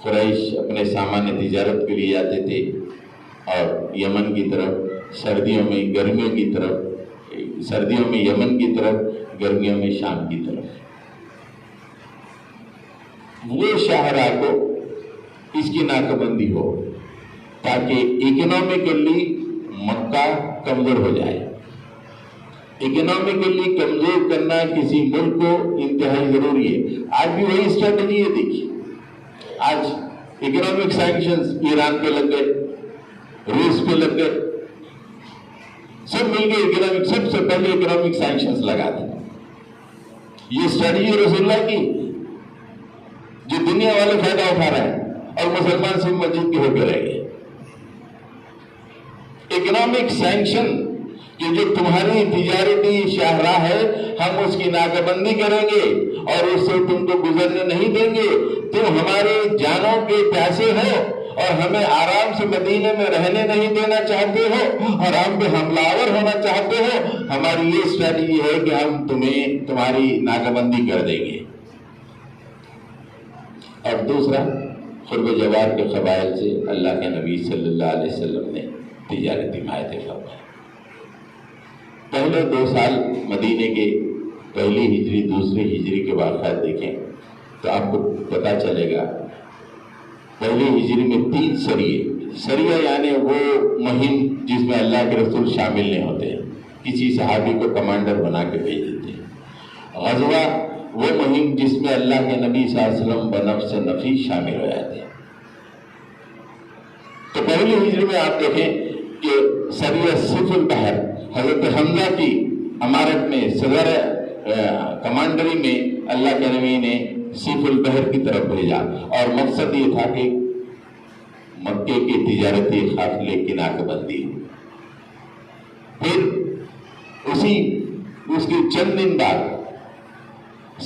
قریش اپنے سامان تجارت کے لیے جاتے تھے، اور یمن کی طرف سردیوں میں گرمیوں کی طرف، سردیوں میں یمن کی طرف، گرمیوں میں شام کی طرف. وہ شاہراہ کو اس کی ناکہ ہو تاکہ اکنامکلی مکہ کمزور ہو جائے. اکنامکلی کمزور کرنا کسی ملک کو انتہائی ضروری ہے. آج بھی وہی اسٹریٹجی ہے. دیکھیے آج اکنامک سینکشنز ایران پہ لگ گئے، روس پہ لگ گئے، سب مل کے اکنامک، سب سے پہلے اکنامک سینکشنز لگا دیں. یہ اسٹریٹجی رسول اللہ کی جو دنیا والے فائدہ اٹھا رہے ہیں اور مسلمان صرف مسجد کے ہو کے رہ گئے. اکنامک سینکشن کہ جو تمہاری تجارتی شاہراہ ہے ہم اس کی ناکہ بندی کریں گے اور اس سے تم کو گزرنے نہیں دیں گے. تم ہماری جانوں کے پیاسے ہو اور ہمیں آرام سے مدینے میں رہنے نہیں دینا چاہتے ہو اور ہم پہ حملہ آور ہونا چاہتے ہو. ہماری یہ اسٹریٹجی ہے کہ ہم تمہیں تمہاری ناکہ بندی کر دیں گے. اور دوسرا، قرب جوار کے قبائل سے اللہ کے نبی صلی اللہ علیہ وسلم نے تجارتی معاہدے فرمائے. پہلے 2 سال مدینے کے پہلی ہجری دوسری ہجری کے واقعات دیکھیں تو آپ کو پتہ چلے گا. پہلی ہجری میں 3 سریہ یعنی وہ مہم جس میں اللہ کے رسول شامل نہیں ہوتے، کسی صحابی کو کمانڈر بنا کے بھیج دیتے ہیں. غزوہ وہ مہم جس میں اللہ کے نبی صلی اللہ علیہ وسلم بنفس نفیس شامل ہو جاتے ہیں. تو پہلی ہجری میں آپ دیکھیں کہ سریہ سیف البحر حضرت حمزہ کی امارت میں صدر کمانڈری میں اللہ کے نبی نے سیف البحر کی طرف بھیجا اور مقصد یہ تھا کہ مکے کی تجارتی قافلے کی ناکہ بندی. پھر اس کے چند دن بعد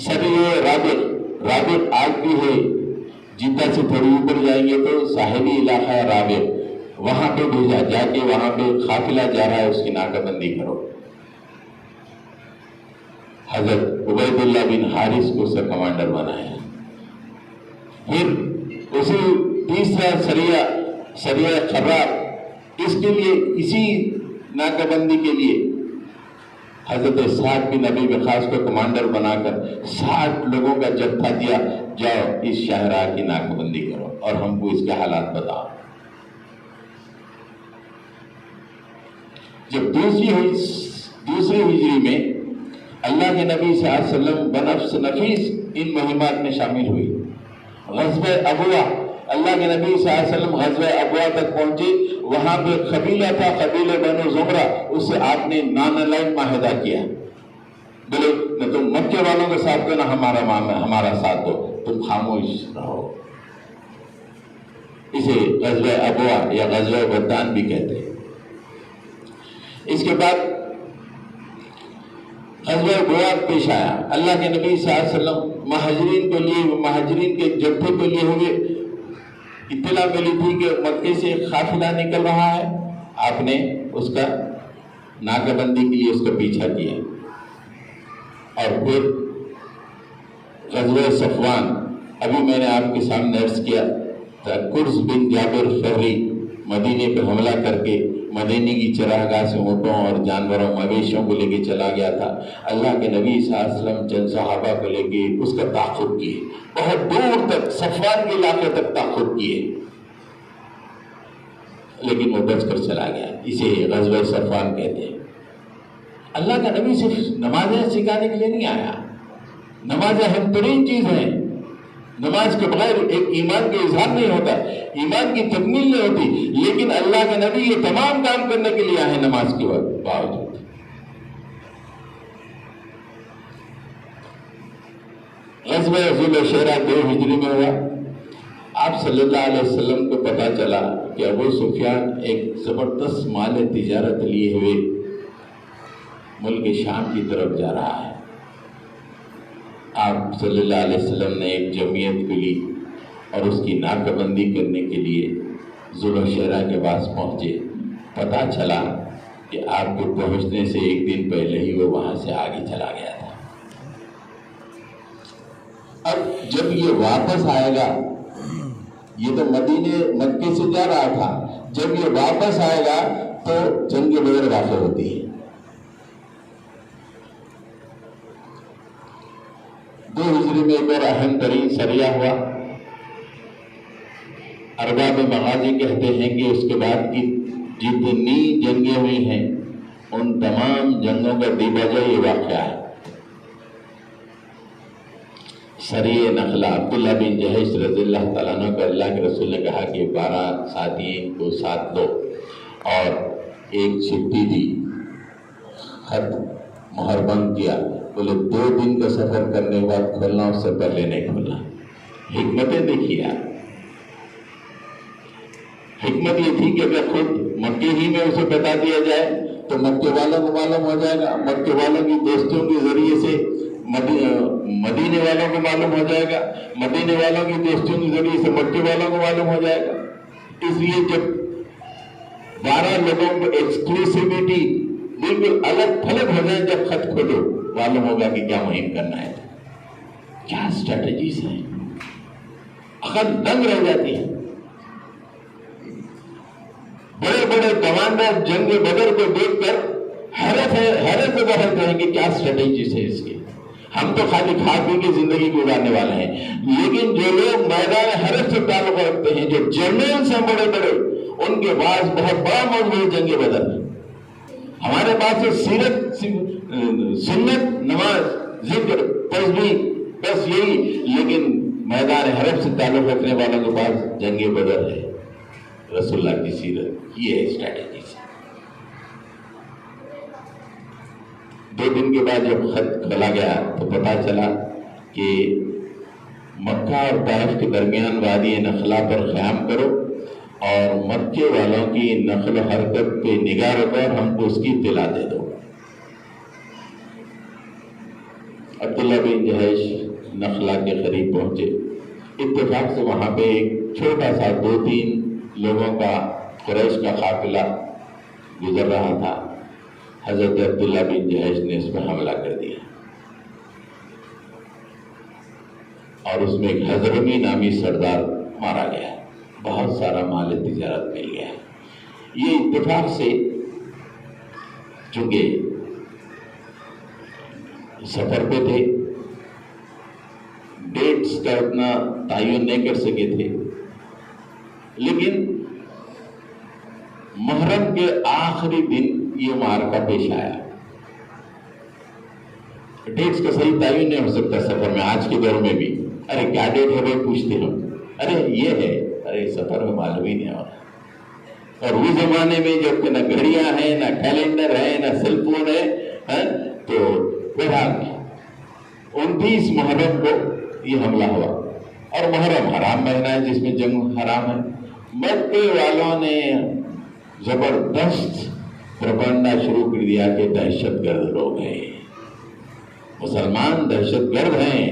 سریہ رابغ آج بھی ہے، جدہ سے تھوڑی اوپر جائیں گے تو ساحلی علاقہ ہے رابغ، وہاں پہ بھیجا جا کے وہاں پہ قافلہ جا رہا ہے اس کی ناکہ بندی کرو. حضرت عبید اللہ بن حارث کو اس کا کمانڈر بنایا. پھر اسی تیسرا سریہ خراب، اس کے لیے اسی ناکہ بندی کے لیے حضرت سعد بن ابی وقاص کو کمانڈر بنا کر 60 لوگوں کا جتھا دیا، جاؤ اس شاہراہ کی ناکہ بندی کرو اور ہم کو اس کے حالات بتاؤ. جب دوسری ہجری میں اللہ کے نبی صلی اللہ علیہ وسلم بنفس نفیس ان مہمات میں شامل ہوئی. غزوہ ابوا، اللہ کے نبی صلی اللہ علیہ وسلم غزوہ ابوا تک پہنچے. وہاں پہ قبیلہ تھا، قبیلہ بنو زمرہ، اس سے آپ نے نان الائن معاہدہ کیا. بولے نہ تم مکے والوں کے ساتھ دو نہ ہمارا ساتھ دو، تم خاموش رہو. اسے غزوہ ابوا یا غزوہ بدان بھی کہتے ہیں. اس کے بعد غزوہ بواد پیش آیا. اللہ کے نبی صلی اللہ علیہ وسلم مہاجرین کے جتھے کے لیے ہوئے. اطلاع ملی تھی کہ مکے سے قافلہ نکل رہا ہے. آپ نے اس کا ناکہ بندی کے لیے اس کا پیچھا کیا. اور پھر غزوہ صفوان، ابھی میں نے آپ کے سامنے عرض کیا تھا، قرز بن جابر فہری مدینے پہ حملہ کر کے مدینے کی چراگاہ سے اونٹوں اور جانوروں مویشیوں کو لے کے چلا گیا تھا. اللہ کے نبی صلی اللہ علیہ وسلم چند صحابہ کو لے کے اس کا تعاقب کیے، بہت دور تک صفوان کے علاقے تک تعاقب کیے، لیکن وہ بچ کر چلا گیا. اسے غزوہ صفوان کہتے ہیں. اللہ کا نبی صرف نمازیں سکھانے کے لیے نہیں آیا. نماز اہم ترین چیز ہے. نماز کے بغیر ایک ایمان کا اظہار نہیں ہوتا، ایمان کی تکمیل نہیں ہوتی. لیکن اللہ کے نبی یہ تمام کام کرنے کے لیے آئے نماز کے باوجود. غزوہ ذوالشیرہ 2 ہجری میں ہوا. آپ صلی اللہ علیہ وسلم کو پتا چلا کہ ابو سفیان ایک زبردست مال تجارت لیے ہوئے ملک شام کی طرف جا رہا ہے. آپ صلی اللہ علیہ وسلم نے ایک جمعیت کھلی اور اس کی ناکہ بندی کرنے کے لیے ذوالشیرہ کے پاس پہنچے. پتہ چلا کہ آپ کے پہنچنے سے ایک دن پہلے ہی وہ وہاں سے آگے چلا گیا تھا. اب جب یہ واپس آئے گا، یہ تو مکے سے جا رہا تھا، جب یہ واپس آئے گا تو جنگ بدر واقع ہوتی ہے۔ 2 ہجری میں ایک اور اہم ترین سریہ ہوا۔ ارباب مغازی کہتے ہیں کہ اس کے بعد کی جتنی جنگیں ہوئی ہیں ان تمام جنگوں کا دیباجہ یہ واقعہ ہے۔ سریہ نخلہ، عبداللہ بن جہش رضی اللہ تعالیٰ عنہ کو اللہ کے رسول نے کہا کہ 12 ساتھی کو ساتھ دو اور ایک چٹھی دی، خط مہر بند کیا، بولے 2 دن کا سفر کرنے کے بعد کھولنا، اس سے پہلے نہیں کھولنا۔ حکمتیں دیکھیے آپ۔ حکمت یہ تھی کہ اگر خود مکے ہی میں اسے بتا دیا جائے تو مکے والوں کو معلوم ہو جائے گا، مکے والوں کی دوستوں کے ذریعے سے مدینے والوں کو معلوم ہو جائے گا، مدینے والوں کی دوستوں کے ذریعے سے مکے والوں کو معلوم ہو جائے گا۔ اس لیے جب 12 لوگوں کو ایکسکلوسیوٹی بالکل الگ تھلگ ہو جائے، جب خط کھولو معلوم ہوگا کہ کیا مہم کرنا ہے، کیا اسٹریٹجیز ہیں، عقل دنگ رہ جاتی ہے۔ بڑے بڑے کمانڈر جنگ بدر کو دیکھ کر حیرت ظاہر کریں کہ کیا اسٹریٹجیز ہے اس کی۔ ہم تو خالی کھا پی کے زندگی گزارنے والے ہیں، لیکن جو لوگ میدان حرب سے تعلق رکھتے ہیں، جو جنرلز ہیں بڑے بڑے، ان کے پاس بہت بڑا موضوع ہے جنگ بدر۔ ہمارے پاس تو سیرت، سنت، نماز، ذکر، تسبیح، بس یہی، لیکن میدان حرب سے تعلق رکھنے والوں کے پاس جنگ بدر ہے، رسول اللہ کی سیرت، یہ ہے اسٹریٹجی سے۔ 2 دن کے بعد جب خط کھولا گیا تو پتا چلا کہ مکہ اور طائف کے درمیان وادی نخلا پر قیام کرو اور مکے والوں کی نقل و حرکت پہ نگاہ رکھو اور ہم کو اس کی اطلاع دے دو۔ عبداللہ بن جہش نخلا کے قریب پہنچے، اتفاق سے وہاں پہ ایک چھوٹا سا 2-3 لوگوں کا قریش کا قافلہ گزر رہا تھا۔ حضرت عبداللہ بن جہش نے اس پر حملہ کر دیا اور اس میں ایک حضرمی نامی سردار مارا گیا، بہت سارا مال تجارت مل گیا۔ یہ اتفاق سے چونکہ سفر پہ تھے، ڈیٹس کا اتنا تعین نہیں کر سکے تھے، لیکن محرم کے آخری دن یہ معرکہ پیش آیا۔ ڈیٹس کا صحیح تعین نہیں ہو سکتا سفر میں، آج کے دور میں بھی ارے کیا ڈیٹ ہے بھائی پوچھتے ہم، ارے یہ ہے، ارے سفر میں معلوم ہی نہیں ہوتا۔ اور اس زمانے میں جب کہ نہ گھڑیاں ہیں، نہ کیلنڈر ہے، نہ سیل فون ہے، تو بہرحال 29 محرم کو یہ حملہ ہوا، اور محرم حرام مہینہ ہے جس میں جنگ حرام ہے۔ مکے والوں نے زبردست پروپیگنڈا شروع کر دیا کہ دہشت گرد لوگ ہیں، مسلمان دہشت گرد ہیں،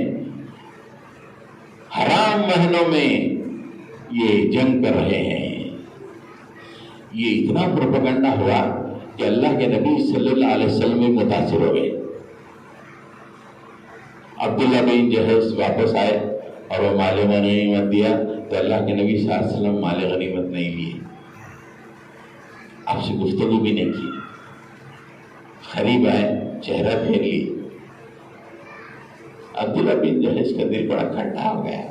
حرام مہینوں میں یہ جنگ کر رہے ہیں۔ یہ اتنا پروپیگنڈا ہوا کہ اللہ کے نبی صلی اللہ علیہ وسلم بھی متاثر ہو گئے۔ عبداللہ بن جہش واپس آئے اور وہ مال غنیمت دیا تو اللہ کے نبی صلی اللہ علیہ وسلم مال غنیمت نہیں لیے، آپ سے گفتگو بھی نہیں کی، قریب آئے، چہرہ پھیر لی۔ عبداللہ بن جہش کا دل بڑا کھٹا ہو گیا،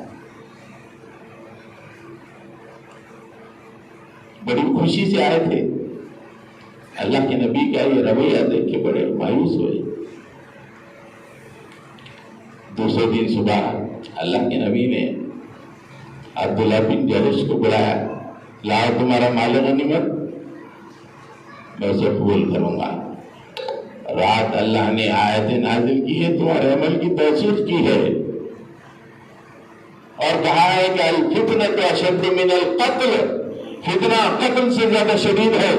بڑی خوشی سے آئے تھے، اللہ کے نبی کا یہ رویہ دیکھ کے بڑے مایوس ہوئے۔ دوسرے دن صبح اللہ کے نبی نے عبداللہ بن جہش کو بلایا، لاؤ تمہارا مال غنیمت، میں اسے قبول کروں گا۔ رات اللہ نے آیتیں نازل کی ہے، تمہارے عمل کی توثیق کی ہے، اور کہا ہے کہ الفتنۃ اشد من القتل، فتنہ قتل سے زیادہ شدید ہے،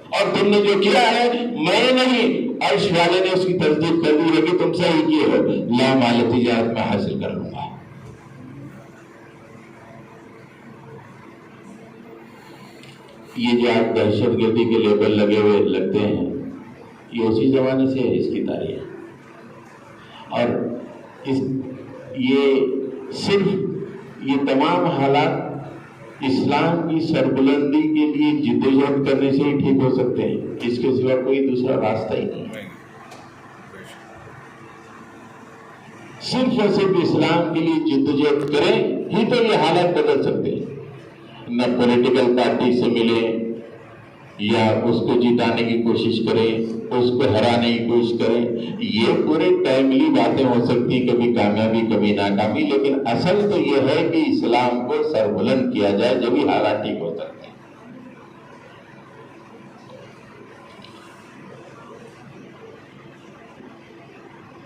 اور تم نے جو کیا ہے میں نہیں، عرش والے نے اس کی تصدیق کر دی ہے کہ تم صحیح کیے ہو، لا مال تجارت میں حاصل کر لوں گا۔ یہ جو آج دہشت گردی کے لیبل لگے ہوئے لگتے ہیں، یہ اسی زمانے سے ہے، اس کی تاریخ، اور یہ صرف یہ تمام حالات اسلام کی سربلندی کے لیے جدوجہد کرنے سے ہی ٹھیک ہو سکتے ہیں، اس کے سوا کوئی دوسرا راستہ ہی نہیں۔ صرف اور صرف اسلام کے لیے جدوجہد کریں ہی تو یہ حالات بدل سکتے ہیں۔ نہ پولیٹیکل پارٹی سے ملیں یا اس کو جتانے کی کوشش کریں، اس کو ہرانے کی کوشش کریں، یہ پورے ٹائملی باتیں ہو سکتی ہیں، کبھی کامیابی کبھی ناکامی، لیکن اصل تو یہ ہے کہ اسلام کو سربلند کیا جائے، جبھی حالات ٹھیک ہو سکتے ہیں۔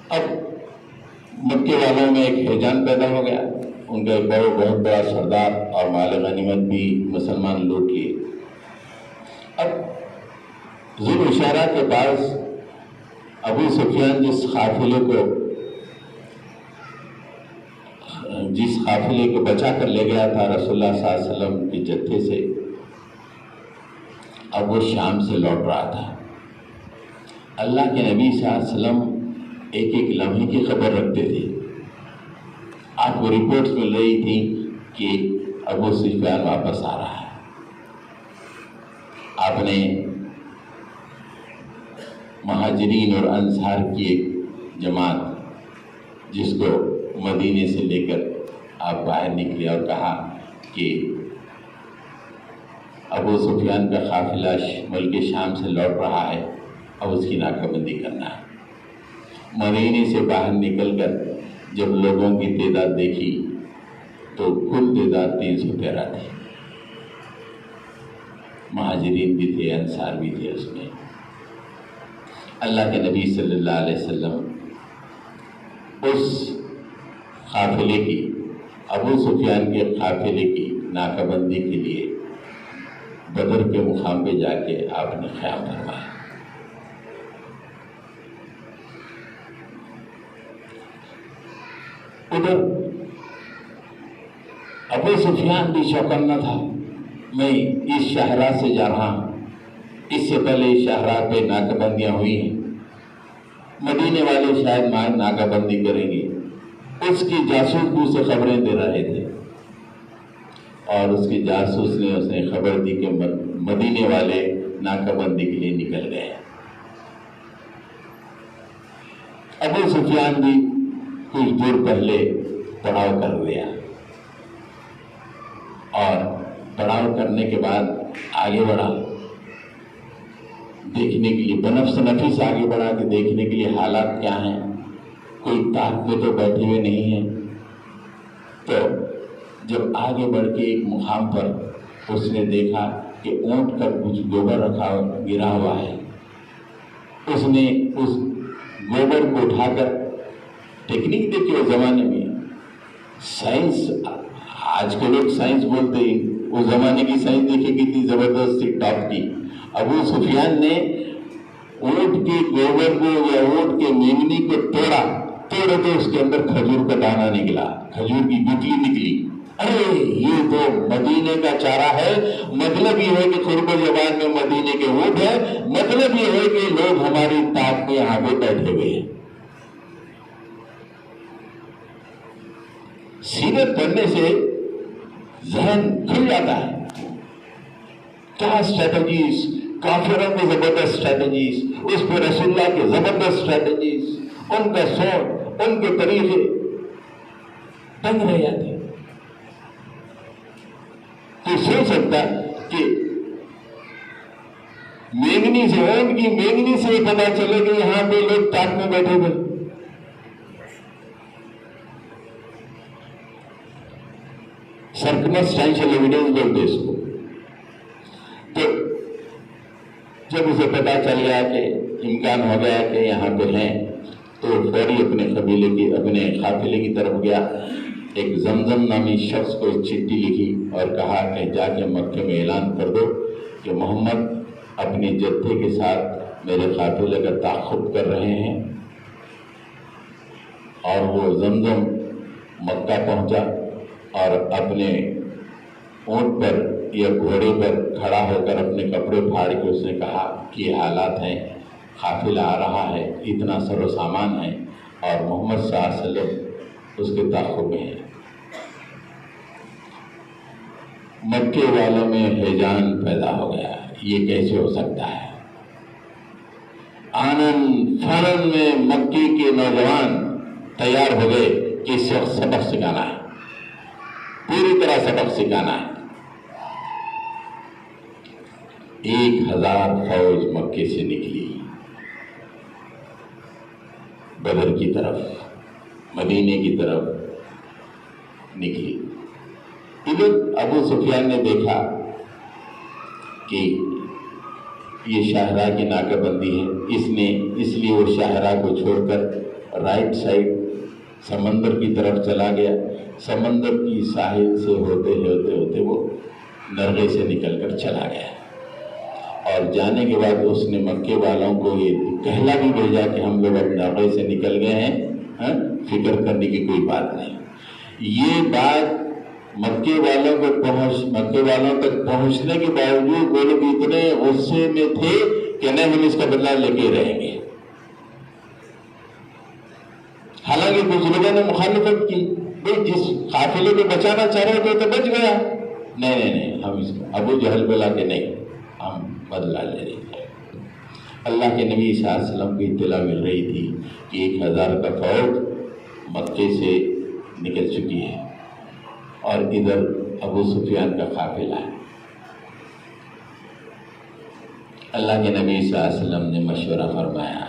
اب مکے والوں میں ایک ہیجان پیدا ہو گیا، ان کا ایک بہت بڑا سردار اور مال غنیمت بھی مسلمان لوٹ لیے۔ اب ذو الشارہ کے پاس ابو سفیان جس قافلے کو بچا کر لے گیا تھا رسول اللہ صلی اللہ علیہ وسلم کے جتھے سے، اب وہ شام سے لوٹ رہا تھا۔ اللہ کے نبی صلی اللہ علیہ وسلم ایک ایک لمحے کی خبر رکھتے تھے۔ آپ کو رپورٹس مل رہی تھی کہ ابو سفیان واپس آ رہا ہے۔ آپ نے مہاجرین اور انصار کی ایک جماعت جس کو مدینے سے لے کر آپ باہر نکلے اور کہا کہ ابو سفیان کا قافلہ ملک شام سے لوٹ رہا ہے، اب اس کی ناکہ بندی کرنا ہے۔ مدینے سے باہر نکل کر جب لوگوں کی تعداد دیکھی تو کل تعداد 313 تھی، مہاجرین بھی تھے، انصار بھی تھے اس میں۔ اللہ کے نبی صلی اللہ علیہ وسلم اس قافلے کی، ابو سفیان کے قافلے کی ناکہ بندی کے لیے بدر کے مقام پہ جا کے آپ نے قیام فرمایا۔ ادھر ابو سفیان بھی چوکنا تھا، میں اس شاہراہ سے جا رہا ہوں، اس سے پہلے اس شاہراہ پہ ناکہ بندیاں ہوئی ہیں، مدینے والے شاید ناکہ بندی کریں گے۔ اس کی جاسوس بھی اسے خبریں دے رہے تھے، اور اس کی جاسوس نے اسے خبر دی کہ مدینے والے ناکہ بندی کے لیے نکل گئے۔ ابو سفیان بھی کچھ دور پہلے پڑاؤ کر لیا، اور پڑاؤ کرنے کے بعد آگے بڑھا دیکھنے کے لیے، بنفس نفیس آگے بڑھا کہ دیکھنے کے لیے حالات کیا ہیں، کوئی تاک میں تو بیٹھے ہوئے نہیں ہیں۔ تو جب آگے بڑھ کے ایک مقام پر اس نے دیکھا کہ اونٹ کا کچھ گوبر گرا ہوا ہے، اس نے اس گوبر کو اٹھا کر، ٹیکنیک دیکھیے اس زمانے میں، سائنس، آج کے لوگ سائنس بولتے ہیں، اس زمانے کی سائنس دیکھیے کتنی زبردست تھی، ٹاپ کی۔ ابو سفیان نے اونٹ کے گوبر کو یا اونٹ کے مینگنی کو توڑا تو اس کے اندر کھجور کا دانہ نکلا، کھجور کی گٹلی نکلی۔ ارے یہ تو مدینے کا چارہ ہے، مطلب یہ ہے کہ قرب زبان میں مدینے کے اونٹ ہے، مطلب یہ ہے کہ لوگ ہماری تاک میں یہاں پہ بیٹھے ہوئے ہیں۔ سیرت پڑھنے سے ذہن کھل جاتا ہے، کیا اسٹریٹجیز، کافروں کی زبردست اسٹریٹجیز، اس پہ رسول اللہ کی زبردست اسٹریٹجیز، ان کا سوچ، ان کے طریقے دنگ رہ جاتے ہیں۔ تو سوچ سکتا کہ مینگنی سے، اونٹ کی مینگنی سے یہ پتا چلے کہ یہاں پہ لوگ تاک میں بیٹھے ہوئے۔ سرکمسٹینشل ایویڈنس بولتے اس کو۔ تو جب اسے پتا چل گیا کہ امکان ہو گیا کہ یہاں پہ ہیں، تو فوری اپنے قبیلے کی، اپنے قافلے کی طرف گیا، ایک زمزم نامی شخص کو ایک چٹھی لکھی اور کہا کہ جا کے مکے میں اعلان کر دو کہ محمد اپنے جتھے کے ساتھ میرے قافلے کا تعاقب کر رہے ہیں۔ اور وہ زمزم مکہ پہنچا اور اپنے اونٹ پر یا گھوڑے پر کھڑا ہو کر اپنے کپڑے پھاڑ کے اس نے کہا کہ یہ حالات ہیں، قافلہ آ رہا ہے، اتنا سر و سامان ہے، اور محمد صلی اللہ علیہ وسلم اس کے تعاقب میں ہے۔ مکے والوں میں ہیجان پیدا ہو گیا، یہ کیسے ہو سکتا ہے؟ آنن فانن میں مکی کے نوجوان تیار ہو گئے کہ اس وقت سبق سکھانا ہے، پوری طرح سبق سکھانا ہے۔ 1000 فوج مکے سے نکلی بدر کی طرف، مدینے کی طرف نکلی۔ ادھر ابو سفیان نے دیکھا کہ یہ شاہراہ کی ناکہ بندی ہے، اس لیے وہ شاہراہ کو چھوڑ کر رائٹ سائڈ سمندر کی طرف چلا گیا۔ سمندر کی ساحل سے ہوتے وہ نرغے سے نکل کر چلا گیا، اور جانے کے بعد اس نے مکے والوں کو یہ کہلا بھی بھیجا کہ ہم لوگ اب نرغے سے نکل گئے ہیں، فکر کرنے کی کوئی بات نہیں۔ یہ بات مکے والوں تک پہنچنے کے باوجود وہ لوگ اتنے غصے میں تھے کہ نہیں، ہم اس کا بدلہ لے کے رہیں گے۔ حالانکہ کچھ لوگوں نے مخالفت کی، بھئی جس قافلے کو بچانا چاہ رہے تھے تو بچ گیا، نہیں ہم اس کو ابو جہل بلا کے نہیں، ہم بدلہ لے رہے تھے۔ اللہ کے نبی صلی اللہ علیہ وسلم کو اطلاع مل رہی تھی کہ 1000 کا فوج مکے سے نکل چکی ہے، اور ادھر ابو سفیان کا قافلہ ہے۔ اللہ کے نبی صلی اللہ علیہ وسلم نے مشورہ فرمایا،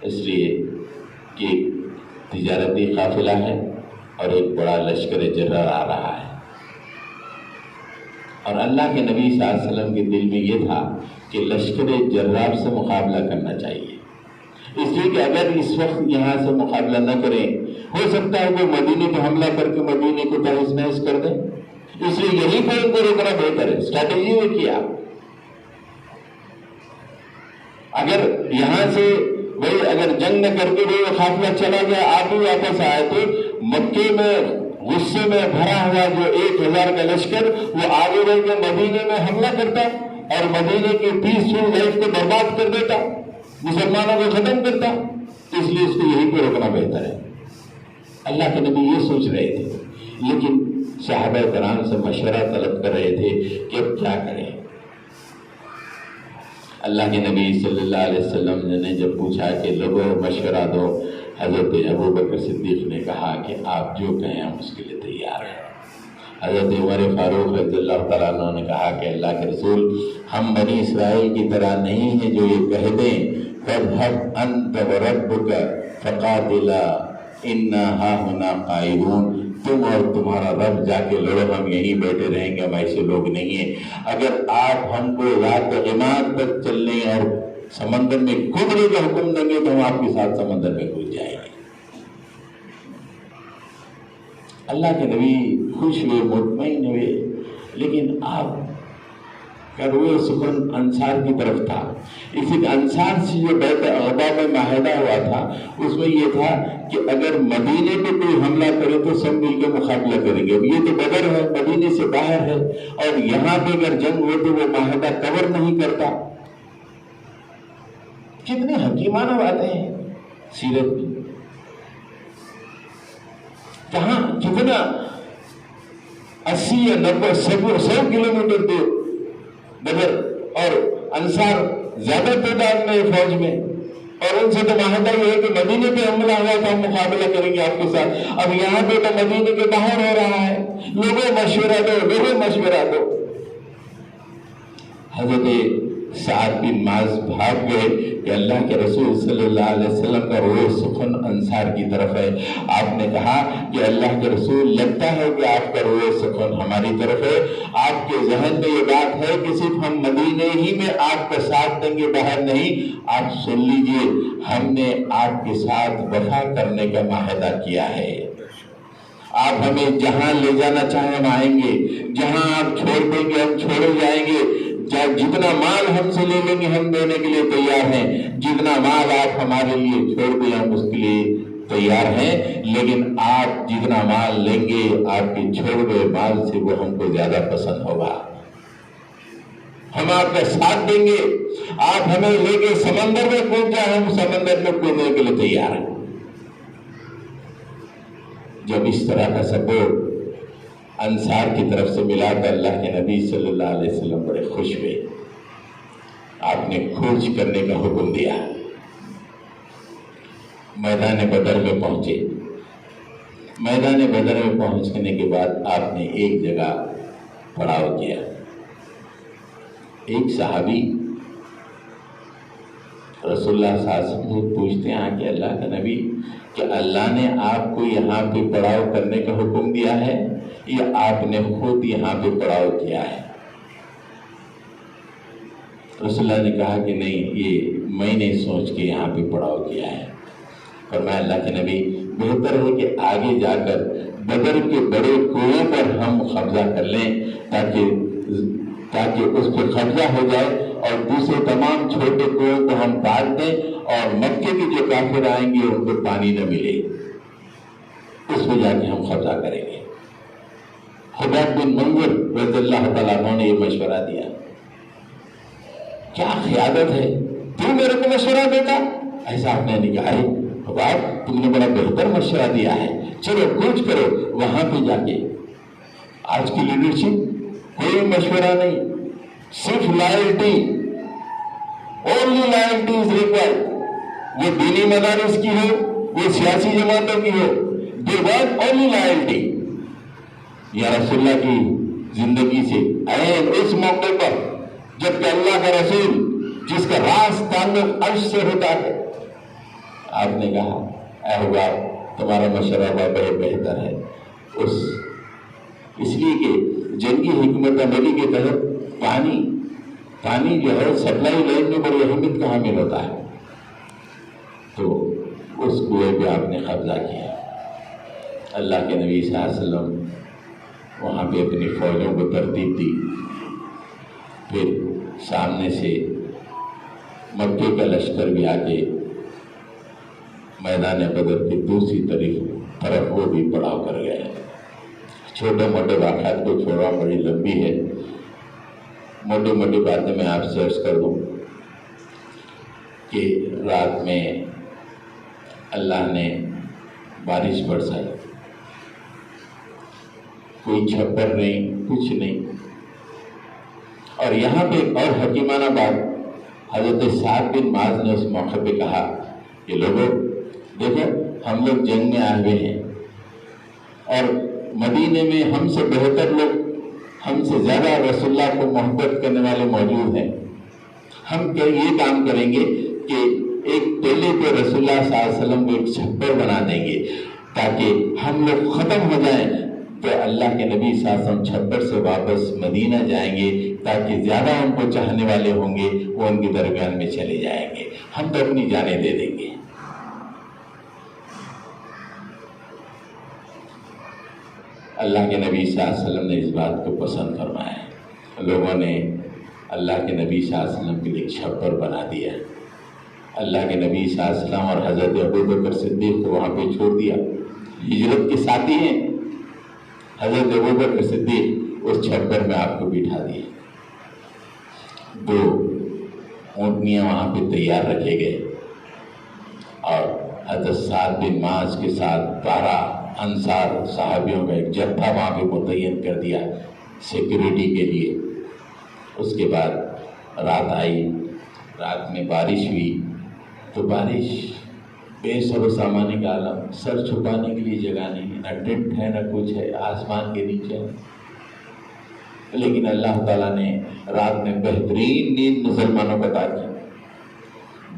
اس لیے کہ تجارتی قافلہ ہے اور ایک بڑا لشکر جرار آ رہا ہے، اور اللہ کے نبی صلی اللہ علیہ وسلم کے دل میں یہ تھا کہ لشکر جرار سے مقابلہ کرنا چاہیے، اس لیے کہ اگر اس وقت یہاں سے مقابلہ نہ کریں، ہو سکتا ہے کہ مدینے پہ حملہ کر کے مدینے کو تہس نہس کر دیں، اس لیے یہی پر ان کو روکنا بہتر ہے۔ اسٹریٹجی میں کیا، اگر یہاں سے اگر جنگ نہ کر کے وہ قافلہ چلا گیا، آپ ہی واپس آئے، تو مکے میں غصے میں بھرا ہوا جو 1000 کا لشکر وہ آگے بڑھ کے مدینے میں حملہ کرتا اور مدینے کی پیسفل لائف کو برباد کر دیتا، مسلمانوں کو ختم کرتا، اس لیے اس کو یہیں پہ روکنا بہتر ہے۔ اللہ کے نبی یہ سوچ رہے تھے، لیکن صحابہ کرام سے مشورہ طلب کر رہے تھے کہ اب کیا کریں۔ اللہ کے نبی صلی اللہ علیہ وسلم نے جب پوچھا کہ لوگوں مشورہ دو، حضرت ابوبکر صدیق نے کہا کہ آپ جو کہیں ہم اس کے لیے تیار ہیں۔ حضرت عمر فاروق رضی اللہ تعالیٰ عنہ نے کہا کہ اللہ کے رسول، ہم بنی اسرائیل کی طرح نہیں ہیں جو یہ کہہ دیں فاذهب انت وربك فقاتلا انا ہاہنا قاعدون، تم اور تمہارا رب جا کے لڑو، ہم یہیں بیٹھے رہیں گے، ہم ایسے لوگ نہیں ہیں۔ اگر آپ ہم کو رات غماد تک چلنے اور سمندر میں کودنے کا حکم دیں گے تو ہم آپ کے ساتھ سمندر میں کود جائیں گے۔ اللہ کے نبی خوش ہوئے، مطمئن ہوئے، لیکن آپ کا روح سخن انصار کی طرف تھا۔ اسی انصار سے جو بیعت عقبہ میں معاہدہ ہوا تھا، اس میں یہ تھا کہ اگر مدینے پہ کوئی حملہ کرے تو سب مل کے مقابلہ کریں گے۔ اب یہ تو بدر ہے، مدینے سے باہر ہے، اور یہاں پہ اگر جنگ ہو تو وہ معاہدہ کور نہیں کرتا۔ کتنی حکیمانہ باتیں ہیں سیرت میں، کہاں کتنا 80 یا 90 100 کلومیٹر دور بدر، اور انصار زیادہ تعداد میں فوج میں، اور ان سے تو معاہدہ یہ ہے کہ مدینے پہ حملہ ہوا تو ہم مقابلہ کریں گے آپ کے ساتھ۔ اب یہاں پہ تو مدینے کے باہر ہو رہا ہے، لوگوں مشورہ دو۔ حضرت سعد بن معاذ بھاگ گئے کہ اللہ کے رسول صلی اللہ علیہ وسلم کا روح سخن انصار کی طرف ہے۔ آپ نے کہا کہ اللہ کے رسول، لگتا ہے کہ آپ کا روح سخن ہماری طرف ہے، آپ کے ذہن میں یہ بات ہے کہ صرف ہم مدینے ہی میں آپ کا ساتھ دیں گے، باہر نہیں۔ آپ سن لیجئے، ہم نے آپ کے ساتھ وفا کرنے کا معاہدہ کیا ہے۔ آپ ہمیں جہاں لے جانا چاہیں ہم آئیں گے، جہاں آپ چھوڑ دیں گے ہم چھوڑے جائیں گے، جتنا مال ہم سے لے لیں گے ہم دینے کے لیے تیار ہیں، جتنا مال آپ ہمارے لیے چھوڑ دیں ہم اس کے لیے تیار ہیں، لیکن آپ جتنا مال لیں گے آپ کے چھوڑ گئے مال سے وہ ہم کو زیادہ پسند ہوگا۔ ہم آپ کا ساتھ دیں گے، آپ ہمیں لے کے سمندر میں کود جائیں، ہم سمندر میں کودنے کے لیے تیار ہیں۔ جب اس طرح کا سپورٹ انصار کی طرف سے ملا تو اللہ کے نبی صلی اللہ علیہ وسلم بڑے خوش ہوئے. آپ نے کھوج کرنے کا حکم دیا. میدان بدر میں پہنچے. میدان بدر میں پہنچنے کے بعد آپ نے ایک جگہ پڑاؤ کیا. ایک صحابی رسول اللہ صلی اللہ علیہ وسلم سے پوچھتے ہیں کہ اللہ کا نبی، کہ اللہ نے آپ کو یہاں پہ پڑاؤ کرنے کا حکم دیا ہے یا آپ نے خود یہاں پہ پڑاؤ کیا ہے؟ رسول اللہ نے کہا کہ نہیں، یہ میں نے سوچ کے یہاں پہ پڑاؤ کیا ہے. فرمایا اللہ کے نبی، بہتر ہے کہ آگے جا کر بدر کے بڑے کنویں پر ہم قبضہ کر لیں تاکہ اس پہ قبضہ ہو جائے، اور دوسرے تمام چھوٹے کنویں کو ہم کاٹ دیں اور مکے کے جو کافر آئیں گے ان کو پانی نہ ملے، اس پہ جا کے ہم قبضہ کریں گے. خبیب بن منظر رضی اللہ تعالیٰ عنہ نے یہ مشورہ دیا. کیا قیادت ہے، تو میرے کو مشورہ دیتا؟ ایسا آپ نے کہا ہے خبیب تم نے بڑا بہتر مشورہ دیا ہے، چلو کوچ کرو وہاں پہ جا کے. آج کی لیڈرشپ کوئی مشورہ نہیں، صرف loyalty, only loyalty is required. وہ دینی مدارس کی ہو، وہ سیاسی جماعتوں کی ہو، دے وانٹ اونلی لائلٹی. یا رسول اللہ کی زندگی سے اس موقع پر جب کہ اللہ کا رسول جس کا راز تعلق عرش سے ہوتا ہے، آپ نے کہا اے حباب تمہارا مشورہ بہت بہتر ہے. اس لیے کہ جنگی حکمت عملی کے تحت پانی جو ہے سپلائی لائن میں بڑی اہمیت کا حامل ہوتا ہے. تو اس کنویں پہ آپ نے قبضہ کیا. اللہ کے نبی صلی اللہ علیہ وسلم وہاں پہ اپنی فوجوں کو ترتیب دی. پھر سامنے سے مکے کا لشکر بھی آ کے میدان بدر کی دوسری طرف وہ بھی پڑاؤ کر گئے. چھوٹے موٹے واقعات کو چھوڑا، بڑی لمبی ہے، موٹی موٹی باتیں میں آپ سے عرض کر دوں کہ رات میں اللہ نے بارش برسائی. کوئی چھپر نہیں، کچھ نہیں. اور یہاں پہ ایک اور حکیمانہ بات حضرت سعد بن معاذ نے اس موقع پہ کہا کہ لوگوں دیکھو، ہم لوگ جنگ میں آئے ہوئے ہیں اور مدینے میں ہم سے بہتر لوگ، ہم سے زیادہ رسول اللہ کو محبت کرنے والے موجود ہیں. ہم یہ کام کریں گے کہ ایک ٹیلے پہ رسول اللہ صلی اللہ علیہ وسلم کو ایک چھپر بنا دیں گے تاکہ ہم لوگ ختم ہو جائیں. تو اللہ کے نبی صلی اللہ علیہ وسلم چھپر سے واپس مدینہ جائیں گے تاکہ زیادہ ان کو چاہنے والے ہوں گے وہ ان کے درمیان میں چلے جائیں گے. ہم تو اپنی جانیں دے دیں گے. اللہ کے نبی صلی اللہ علیہ وسلم نے اس بات کو پسند فرمایا. لوگوں نے اللہ کے نبی صلی اللہ علیہ وسلم کے لیے چھپر بنا دیا. اللہ کے نبی صلی اللہ علیہ وسلم اور حضرت ابوبکر صدیق کو وہاں پہ چھوڑ دیا. ہجرت کے ساتھی ہیں. حضرت ابوبکر صدیق اس چھپر میں آپ کو بٹھا دیے. 2 اونٹنیاں وہاں پہ تیار رکھے گئے اور حضرت سعد بن معاذ کے ساتھ 12 انصار صحابیوں کا ایک جتھا وہاں پہ متعین کر دیا سیکیورٹی کے لیے. اس کے بعد رات آئی. رات میں بارش ہوئی تو بارش بے سر و سامانے کا عالم، سر چھپانے کے لیے جگہ نہیں، نہ ٹینٹ ہے نہ کچھ ہے، آسمان کے نیچے. لیکن اللہ تعالیٰ نے رات میں بہترین نیند مسلمانوں کو عطا کی.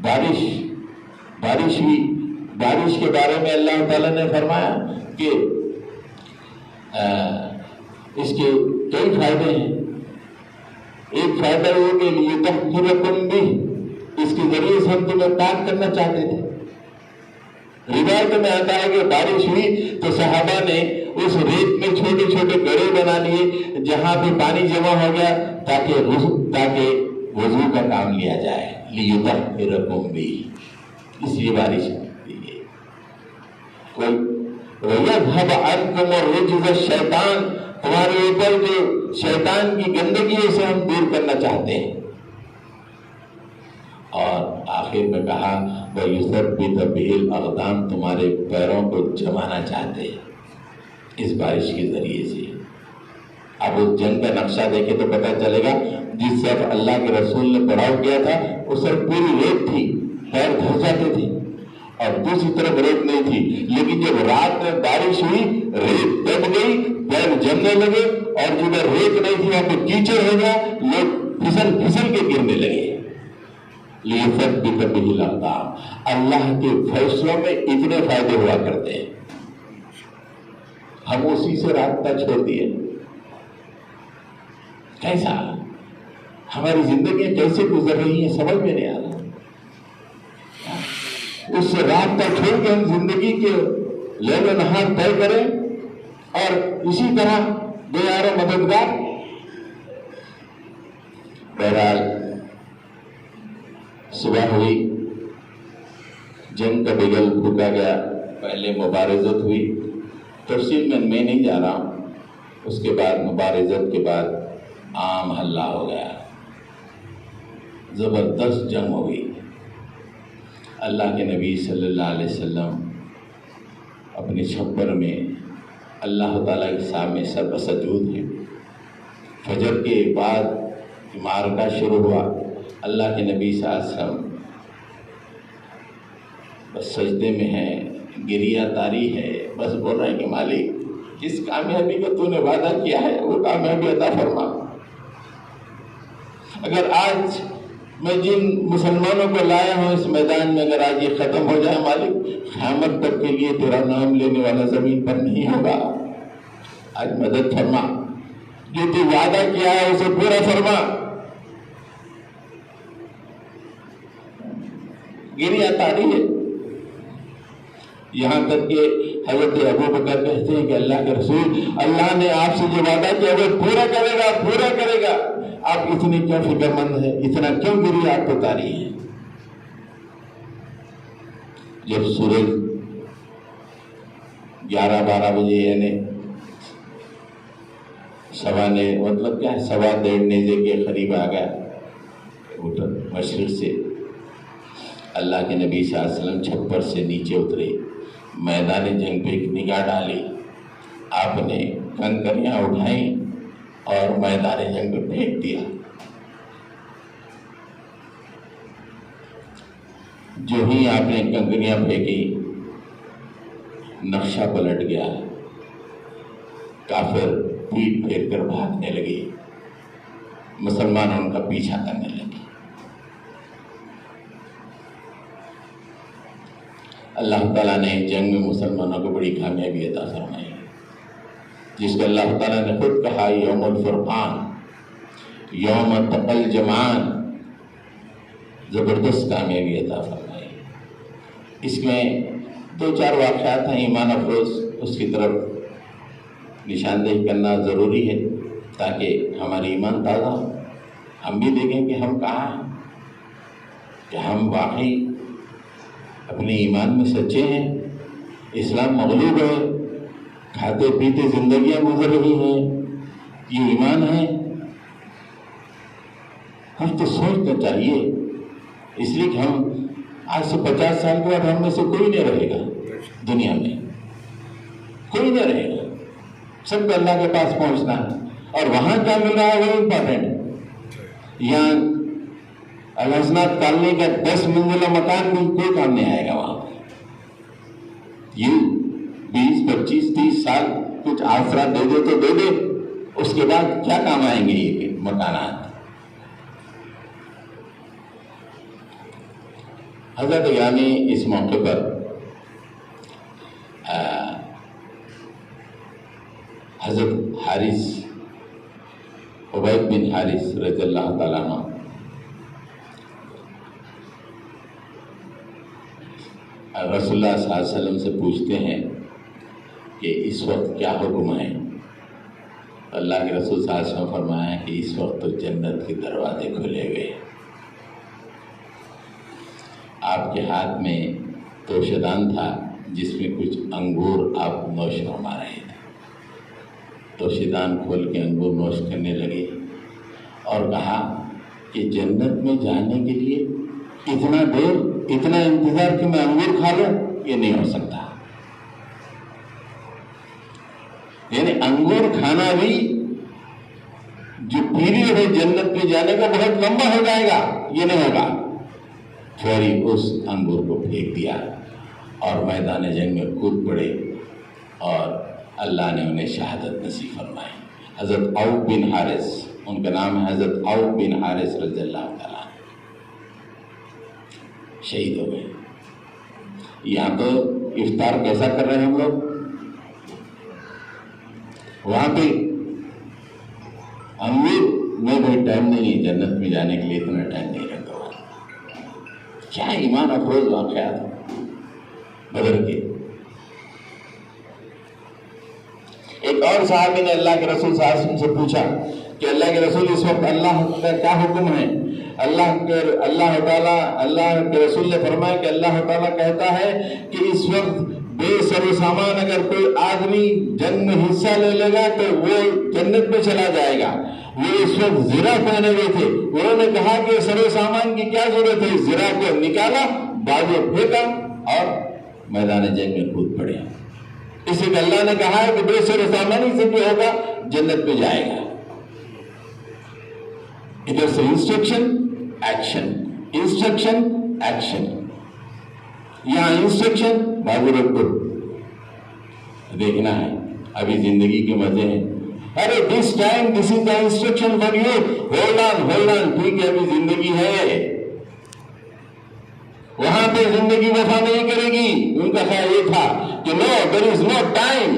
بارش ہوئی. بارش کے بارے میں اللہ تعالیٰ نے فرمایا کہ اس کے کئی فائدے ہیں. ایک فائدہ یہ کہ لِيُطَهِّرَكُمْ بِهِ، اس کے ذریعے سے ہم تمہیں پاک کرنا چاہتے تھے. روایت میں آتا ہے کہ بارش ہوئی تو صحابہ نے اس ریت میں چھوٹے چھوٹے گڑھے بنا لیے جہاں پہ پانی جمع ہو گیا تاکہ وضو کا کام لیا جائے. لِيُطَهِّرَكُمْ بِهِ، اس لیے بارش دی گئی. وَيَذْهَبَ عَنْكُمُ الرِّجْزَ الشَّيْطَانِ، تمہارے اوپر جو شیطان کی گندگی ہے اسے ہم دور کرنا چاہتے ہیں. اور آخر میں کہا وَيُثَبِّتَ بِهِ الْأَقْدَامَ، تمہارے پیروں کو جمانا چاہتے ہیں اس بارش کے ذریعے سے. آپ اس جنگ کا نقشہ دیکھیں تو پتہ چلے گا، جس طرف اللہ کے رسول نے پڑاؤ کیا تھا اس طرف پوری ریت تھی، پیر دھس جاتے تھے، اور دوسری طرف ریت نہیں تھی، لیکن جب رات میں بارش ہوئی ریت دب گئی، پیر جمنے لگے، اور جدھر ریت نہیں تھی وہاں پہ کیچڑ ہو گیا، لوگ پھسل پھسل کے گرنے لگے۔ لِيُثَبِّتَ بِهِ الْأَقْدَامَ، اللہ کے فیصلوں میں اتنے فائدے ہوا کرتے ہیں، ہم اسی سے رابطہ چھوڑ دیے۔ کیسا ہماری زندگیاں کیسے گزر رہی ہیں سمجھ میں نہیں آ رہا۔ اس سے رابطہ چھوڑ کے ہم زندگی کے لیل و نہار طے کریں، اور اسی طرح بے یار و مددگار۔ بہرحال صبح ہوئی، جنگ کا بگل پھونکا گیا، پہلے مبارزت ہوئی، تفصیل میں نہیں جا رہا ہوں، اس کے بعد مبارزت کے بعد عام حلہ ہو گیا، زبردست جنگ ہوئی۔ اللہ کے نبی صلی اللہ علیہ وسلم اپنے چھپر میں اللہ تعالیٰ کے سامنے سر سجود ہیں۔ فجر کے بعد معرکہ شروع ہوا، اللہ کے نبی صلی اللہ علیہ وسلم بس سجدے میں ہیں، گریہ تاری ہے، بس بول رہے ہیں کہ مالک جس کامیابی کا تو نے وعدہ کیا ہے وہ کامیابی عطا فرما۔ اگر آج میں جن مسلمانوں کو لایا ہوں اس میدان میں، اگر آج یہ ختم ہو جائے مالک، قیامت تک کے لیے تیرا نام لینے والا زمین پر نہیں ہوگا، آج مدد فرما، جو تو وعدہ کیا ہے اسے پورا فرما۔ گریہ تاری ہے، یہاں تک کہ حضرت ابوبکر کہتے ہیں کہ اللہ کے رسول، اللہ نے آپ سے جو وعدہ کیا وہ پورا کرے گا، پورا کرے گا، آپ اتنی کیوں فکر مند ہے، اتنا کیوں گریہ آپ کو تاری ہے؟ جب سورج 11-12 بجے یعنی مطلب کیا ہے 1.25 نیزے کے قریب آ گیا مشرق سے، اللہ کے نبی صلی اللہ علیہ وسلم چھپر سے نیچے اترے، میدان جنگ پہ ایک نگاہ ڈالی، آپ نے کنکریاں اٹھائیں اور میدان جنگ پہ پھینک دیا۔ جو ہی آپ نے کنکریاں پھینکی نقشہ پلٹ گیا، کافر پیٹ پھیر کر بھاگنے لگے، مسلمان ان کا پیچھا کرنے لگے۔ اللہ تعالیٰ نے جنگ میں مسلمانوں کو بڑی کامیابی عطا فرمائی، جس کو اللہ تعالیٰ نے خود کہا یوم الفرقان، یوم التقى الجمعان، زبردست کامیابی عطا فرمائی۔ اس میں 2-4 واقعات ہیں ایمان افروز، اس کی طرف نشاندہی کرنا ضروری ہے تاکہ ہماری ایمان تازہ ہو، ہم بھی دیکھیں کہ ہم کہاں ہیں، کہ ہم واقعی اپنے ایمان میں سچے ہیں، اسلام مغلوب ہے، کھاتے پیتے زندگیاں گزر رہی ہیں، یہ ایمان ہے؟ ہم تو سوچنا چاہیے، اس لیے کہ ہم آج سے 50 سال کے بعد ہم میں سے کوئی نہیں رہے گا دنیا میں، کوئی نہیں رہے گا، سب کو اللہ کے پاس پہنچنا ہے، اور وہاں کیا مل رہا ہے وہ امپورٹنٹ ہے۔ یہاں الحسنات کالنی کا 10 منزلہ مکان بھی کوئی کام نہیں آئے گا، وہاں یہ 20 25 30 سال کچھ آسرا دے دے تو دے دے، اس کے بعد کیا کام آئیں گے یہ مکانات؟ حضرت گرامی اس موقع پر حضرت حارث عبید بن حارث رضی اللہ تعالیٰ عنہ رسول اللہ صلی اللہ علیہ وسلم سے پوچھتے ہیں کہ اس وقت کیا حکم ہے؟ اللہ کے رسول صلی اللہ علیہ وسلم فرمایا ہے کہ اس وقت تو جنت کے دروازے کھلے ہوئے، آپ کے ہاتھ میں توشدان تھا جس میں کچھ انگور آپ نوش فرما رہے تھے، توشدان کھول کے انگور نوش کرنے لگے اور کہا کہ جنت میں جانے کے لیے اتنا دیر اتنا انتظار کہ میں انگور کھا لوں، یہ نہیں ہو سکتا۔ یعنی انگور کھانا بھی جو پیریڈ ہے جنت میں جانے کا بہت لمبا ہو جائے گا، یہ نہیں ہوگا۔ فوری اس انگور کو پھینک دیا اور میدان جنگ میں کود پڑے اور اللہ نے انہیں شہادت نصیب فرمائی۔ حضرت عوف بن حارث، ان کا نام ہے حضرت عوف بن حارث رضی اللہ تعالیٰ، شہید ہو گئے۔ یہاں تو افطار کیسا کر رہے ہیں ہم لوگ، وہاں پہ انگور میں کوئی ٹائم نہیں ہے جنت میں جانے کے لیے، اتنا ٹائم نہیں رہتا۔ کیا ایمان افروز واقعات بدر کے۔ ایک اور صحابی نے اللہ کے رسول صلی اللہ علیہ وسلم سے پوچھا کہ اللہ کے رسول اس وقت اللہ کا کیا حکم ہے؟ اللہ کے رسول نے فرمایا کہ اللہ تعالیٰ کہتا ہے کہ اس وقت بے سر و سامان اگر کوئی آدمی جنگ میں حصہ لے لے گا تو وہ جنت میں چلا جائے گا۔ وہ اس وقت زرہ پہنے ہوئے تھے، انہوں نے کہا کہ سر و سامان کی کیا ضرورت ہے، زرہ کو نکالا، بازو پھینکا اور میدان جنگ میں کود پڑے۔ اس لیے اللہ نے کہا ہے کہ بے سر و سامان سے جو ہوگا جنت میں جائے گا۔ ادھر سے انسٹرکشن ایکشن، انسٹرکشن ایکشن، یہاں انسٹرکشن بازو رکھو، دیکھنا ہے ابھی زندگی کے مزے ہیں۔ ارے this time this is the instruction for you, hold on, ٹھیک ہے ابھی زندگی ہے۔ وہاں پہ زندگی وفا نہیں کرے گی۔ ان کا خیال یہ تھا کہ نو دیر از نو ٹائم،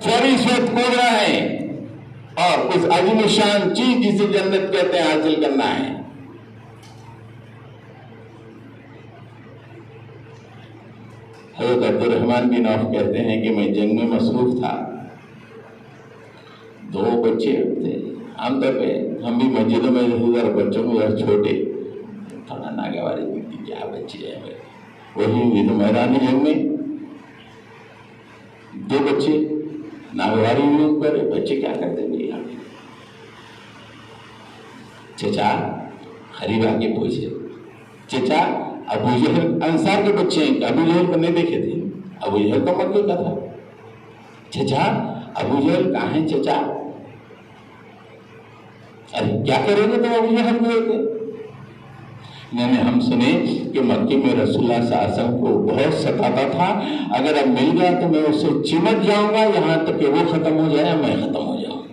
فوری اس وقت کود رہا ہے اور اس عظیم شان چیز جسے جنت کہتے ہیں حاصل کرنا ہے۔ حضرت عبد الرحمن بن عوف کہتے ہیں کہ میں جنگ میں مصروف تھا، 2 بچے تھے۔ عام طور پہ ہم بھی مسجدوں میں ادھر بچوں کو چھوٹے تھوڑا ناگواری دکھتی، کیا بچے ہیں، وہی میدان جنگ میں 2 بچے ناگواری ہوئے پر بچے کیا کرتے ہیں، چچا قریب آ کے پوچھے، چچا ابو جہل انصار کے بچے ہیں، ابو جہل کو نہیں دیکھے تھے، ابو جہل تو مکے کا تھا، چچا ابو جہل کہاں ہیں چچا؟ ارے کیا کریں گے تم ابو جہل کو دیکھے؟ یعنی ہم سنے کہ مکے میں رسول اللہ صلی اللہ علیہ وسلم کو بہت ستاتا تھا، اگر اب مل گیا تو میں اس سے چمٹ جاؤں گا یہاں تک کہ وہ ختم ہو جائے میں ختم ہو جاؤں۔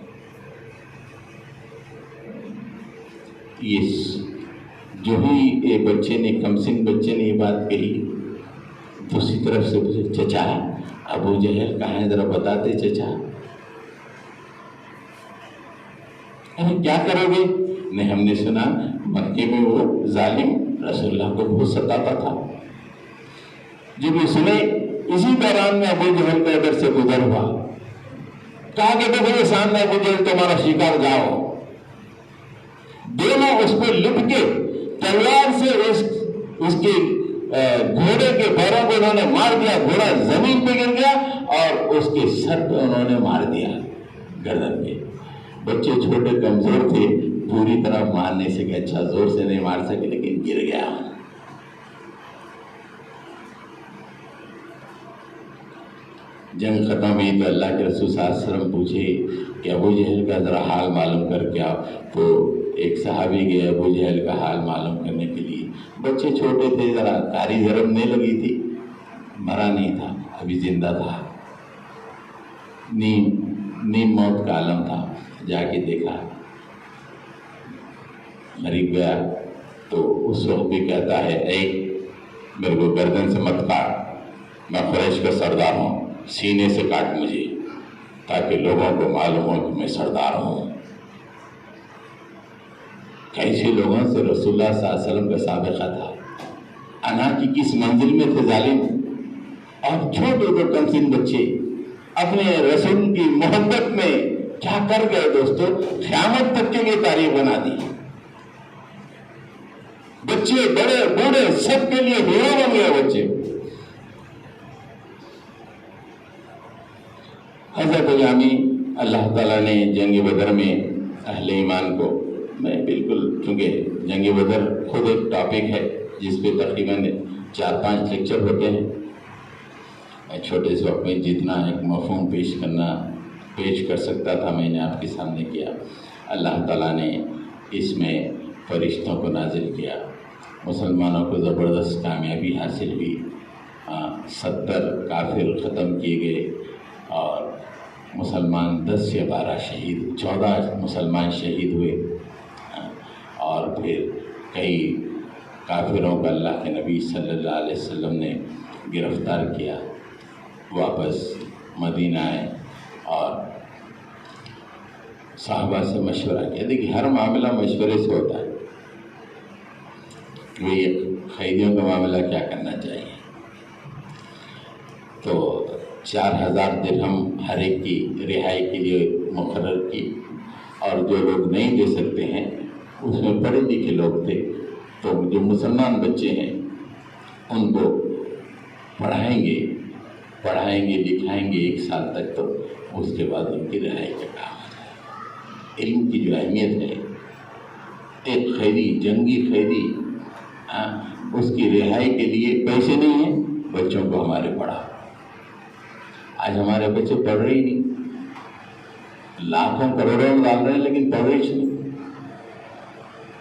یہ جو ہی بچے نے کمسن بچے نے یہ بات کہی، دوسری طرف سے پوچھے، چچا ابو جہل کہاں ہے ذرا بتاتے چچا؟ ارے کیا کرو گے؟ نہیں ہم نے سنا مکے میں وہ ظالم رسول اللہ کو بہت ستاتا تھا۔ جب یہ سنے اسی دوران میں ابو جہل کا ادھر سے گزر ہوا، کہا کہ دیکھو یہ سامنے ابو جہل تمہارا شکار جاؤ۔ دونوں اس کو لپ کے تلوار سے اس کے گھوڑے کے پیروں کو انہوں نے مار دیا، گھوڑا زمین پہ گر گیا اور اس کے سر پہ انہوں نے مار دیا، گردن پہ۔ بچے چھوٹے کمزور تھے، پوری طرح مار نہیں سکے، اچھا زور سے نہیں مار سکے لیکن گر گیا۔ جنگ ختم ہوئی تو اللہ کے رسول صلی اللہ علیہ وسلم پوچھے کہ ابو جہل کا ذرا حال معلوم کر کے آؤ۔ تو ایک صحابی گئے ابو جہل کا حال معلوم کرنے کے لیے۔ بچے چھوٹے تھے، ذرا کاری ضرب نہیں لگی تھی، مرا نہیں تھا، ابھی زندہ تھا، نیم موت کا عالم تھا۔ جا کے دیکھا، قریب گیا تو اس وقت بھی کہتا ہے، اے میرے کو گردن سے مت کاٹ، میں قریش کا سردار ہوں، سینے سے کاٹ مجھے تاکہ لوگوں کو معلوم ہو کہ میں سردار ہوں۔ کیسے لوگوں سے رسول اللہ صلی اللہ علیہ وسلم کا سابقہ تھا، انا کی کس منزل میں تھے ظالم، اور چھوٹے تو کمسن بچے اپنے رسول کی محبت میں کیا کر گئے دوستو، قیامت تک کے لیے تاریخ بنا دی۔ بچے بڑے بوڑھے سب کے لیے ہیرو بن گئے بچے۔ حضرت غلامی اللہ تعالیٰ نے جنگ بدر میں اہل ایمان کو، میں بالکل چونکہ جنگ بدر خود ایک ٹاپک ہے جس پہ تقریباً 4-5 لیکچر ہوتے ہیں، میں چھوٹے سے وقت میں جتنا ایک مفہوم پیش کر سکتا تھا میں نے آپ کے سامنے کیا۔ اللہ تعالیٰ نے اس میں فرشتوں کو نازل کیا، مسلمانوں کو زبردست کامیابی حاصل ہوئی، 70 کافر ختم کیے گئے اور مسلمان 10 یا 12 شہید، 14 مسلمان شہید ہوئے، اور پھر کئی کافروں کو اللہ کے نبی صلی اللہ علیہ وسلم نے گرفتار کیا، واپس مدینہ آئے اور صحابہ سے مشورہ کیا۔ دیکھیے ہر معاملہ مشورے سے ہوتا ہے، وہی قیدیوں کا معاملہ کیا کرنا چاہیے، تو 4000 درہم ہر ایک کی رہائی کے لیے مقرر کی، اور جو لوگ نہیں دے سکتے ہیں اس میں پڑھے لکھے لوگ تھے، تو جو مسلمان بچے ہیں ان کو پڑھائیں گے لکھائیں گے 1 سال تک، تو اس کے بعد ان کی رہائی کا کام ہو جائے۔ علم کی جو اہمیت ہے، ایک قیدی، جنگی قیدی، اس کی رہائی کے لیے پیسے نہیں ہیں، بچوں کو ہمارے پڑھا۔ آج ہمارے بچے پڑھ رہے ہی نہیں، لاکھوں کروڑوں ڈال رہے ہیں لیکن پڑھ رہے نہیں۔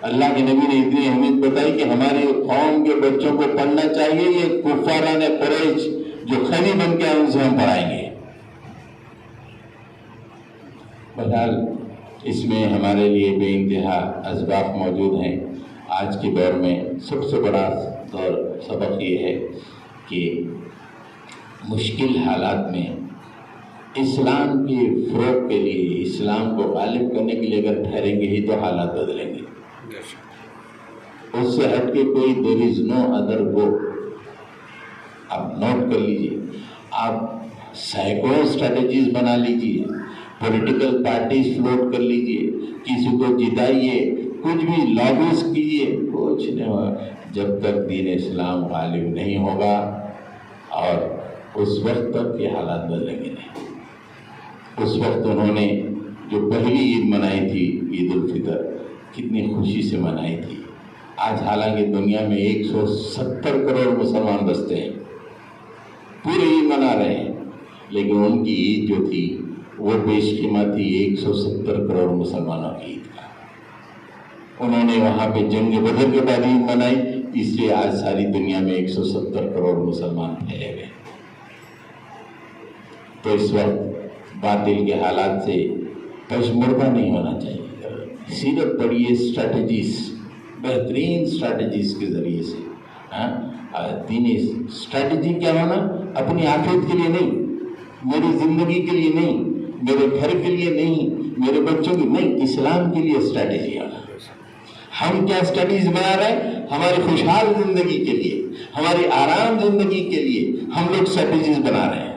اللہ کے نبی نے اتنی اہمیت بتائی کہ ہماری قوم کے بچوں کو پڑھنا چاہیے، یہ کفاران قریش جو خیری بن کے ان سے ہم پڑھائیں گے۔ بہرحال اس میں ہمارے لیے بے انتہا اسباب موجود ہیں۔ آج کے دور میں سب سے بڑا سبق یہ ہے کہ مشکل حالات میں اسلام کے فروغ کے لیے، اسلام کو غالب کرنے کے لیے اگر ٹھہریں گے ہی تو حالات بدلیں گے، اس سے ہٹ کے کوئی there is no other go۔ آپ نوٹ کر لیجئے، آپ سینکڑوں اسٹریٹجیز بنا لیجئے، پولیٹیکل پارٹیز فلوٹ کر لیجئے، کسی کو جتائیے، کچھ بھی لابیز کیجئے، کچھ نہیں ہوگا جب تک دین اسلام غالب نہیں ہوگا، اور اس وقت تک یہ حالات بدلیں گے نہیں۔ اس وقت انہوں نے جو پہلی عید منائی تھی، عید الفطر، کتنی خوشی سے منائی تھی۔ آج حالانکہ دنیا میں 170 کروڑ مسلمان بستے ہیں، پورے عید منا رہے ہیں، لیکن ان کی عید جو تھی وہ بیش قیمت تھی 170 کروڑ مسلمانوں کی عید کا۔ انہوں نے وہاں پہ جنگ بدر کے بعد عید منائی، اس لیے آج ساری دنیا میں 170 کروڑ مسلمان پھیلے ہوئے۔ تو اس وقت باطل کے حالات سے پشمردہ نہیں ہونا چاہیے، سیرت پڑھیے، اسٹریٹجیز، بہترین اسٹریٹجیز کے ذریعے سے۔ دینی اسٹریٹجی کیا ہونا؟ اپنی آخرت کے لیے نہیں، میری زندگی کے لیے نہیں، میرے گھر کے لیے نہیں، میرے بچوں کی نہیں، اسلام کے لیے اسٹریٹجی ہونا۔ ہم کیا اسٹریٹجیز بنا رہے ہیں؟ ہماری خوشحال زندگی کے لیے، ہماری آرام زندگی کے لیے ہم لوگ اسٹریٹجیز بنا رہے ہیں۔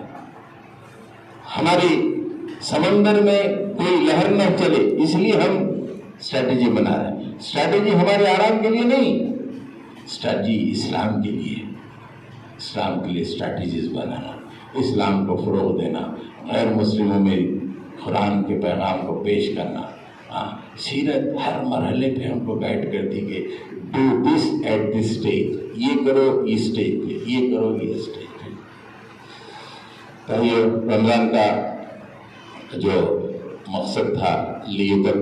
ہماری سمندر میں کوئی لہر نہ چلے اس لیے ہم اسٹریٹجی بنا رہے ہیں۔ اسٹریٹجی ہمارے آرام کے لیے نہیں، اسٹریٹجی اسلام کے لیے، اسلام کے لیے اسٹریٹجیز بنانا، اسلام کو فروغ دینا، غیر مسلموں میں قرآن کے پیغام کو پیش کرنا۔ سیرت ہر مرحلے پہ ہم کو گائیڈ کرتی کہ do this at this stage, یہ کرو اس اسٹیج پہ، یہ کرو یہ اسٹیج پہ۔ تو یہ رمضان کا جو مقصد تھا لیکبر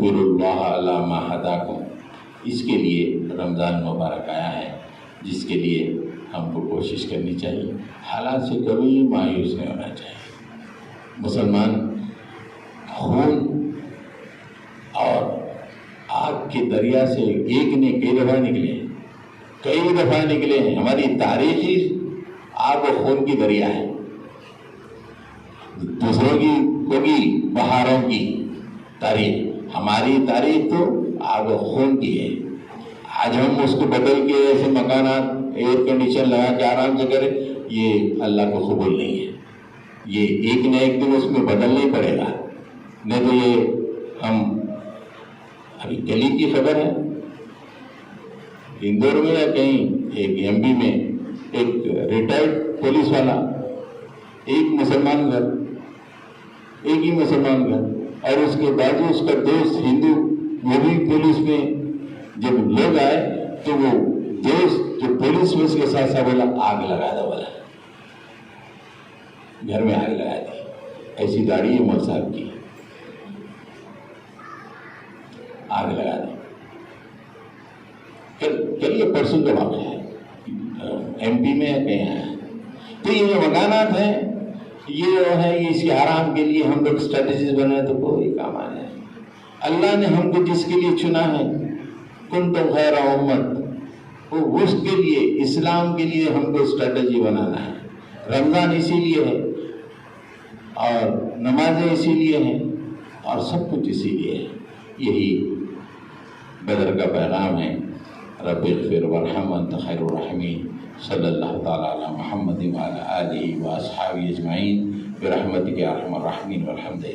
اللہ علی ما ہداکم، اس کے لیے رمضان مبارک آیا ہے، جس کے لیے ہم کو کوشش کرنی چاہیے، حالات سے کبھی مایوس نہیں ہونا چاہیے۔ مسلمان خون اور آگ کے دریا سے ایک نے کئی دفعہ نکلے ہیں، ہماری تاریخی آگ و خون کی دریا ہے، دوسروں کی ہوگی بہاروں کی تاریخ، ہماری تاریخ تو آگ و خون کی ہے۔ آج ہم اس کو بدل کے ایسے مکانات ایئر کنڈیشن لگا کے آرام سے کریں، یہ اللہ کو قبول نہیں ہے۔ یہ ایک نہ ایک دن اس میں بدلنا ہی پڑے گا، نہیں تو یہ ہم ابھی گلی کی خبر ہے، اندور میں یا کہیں ایک ایم پی میں ایک ریٹائرڈ پولیس والا، ایک ہی مسلمان گھر، اور اس کے بازو اس کا دوست ہندو، وہ بھی پولیس میں۔ جب لوگ آئے تو وہ دوست جو پولیس میں اس کے ساتھ ساتھ بولا آگ لگا دو، بولا گھر میں آگ لگا دی۔ ایسی داڑھی ہے مول صاحب کی، آگ لگا دیں. کل یہ پرسوں کا واقعہ ہے MP میں کہیں ہے. تو یہ جو مکانات ہیں یہ جو ہے یہ اسی حرام کے لیے ہم لوگ اسٹریٹجیز بنائے تو کوئی کام آنے. اللہ نے ہم کو جس کے لیے چنا ہے کنتم خیر امت، وہ اس کے لیے اسلام کے لیے ہم کو اسٹریٹجی بنانا ہے. رمضان اسی لیے ہے اور نمازیں اسی لیے ہیں اور سب کچھ اسی لیے ہے. یہی بدر کا پیغام ہے. رب اغفر وارحم انت خیر الراحمین. صلی اللہ تعالی علی محمد وعلی آلہ واصحابہ اجمعین برحمتک یا ارحم الراحمین والحمد للہ.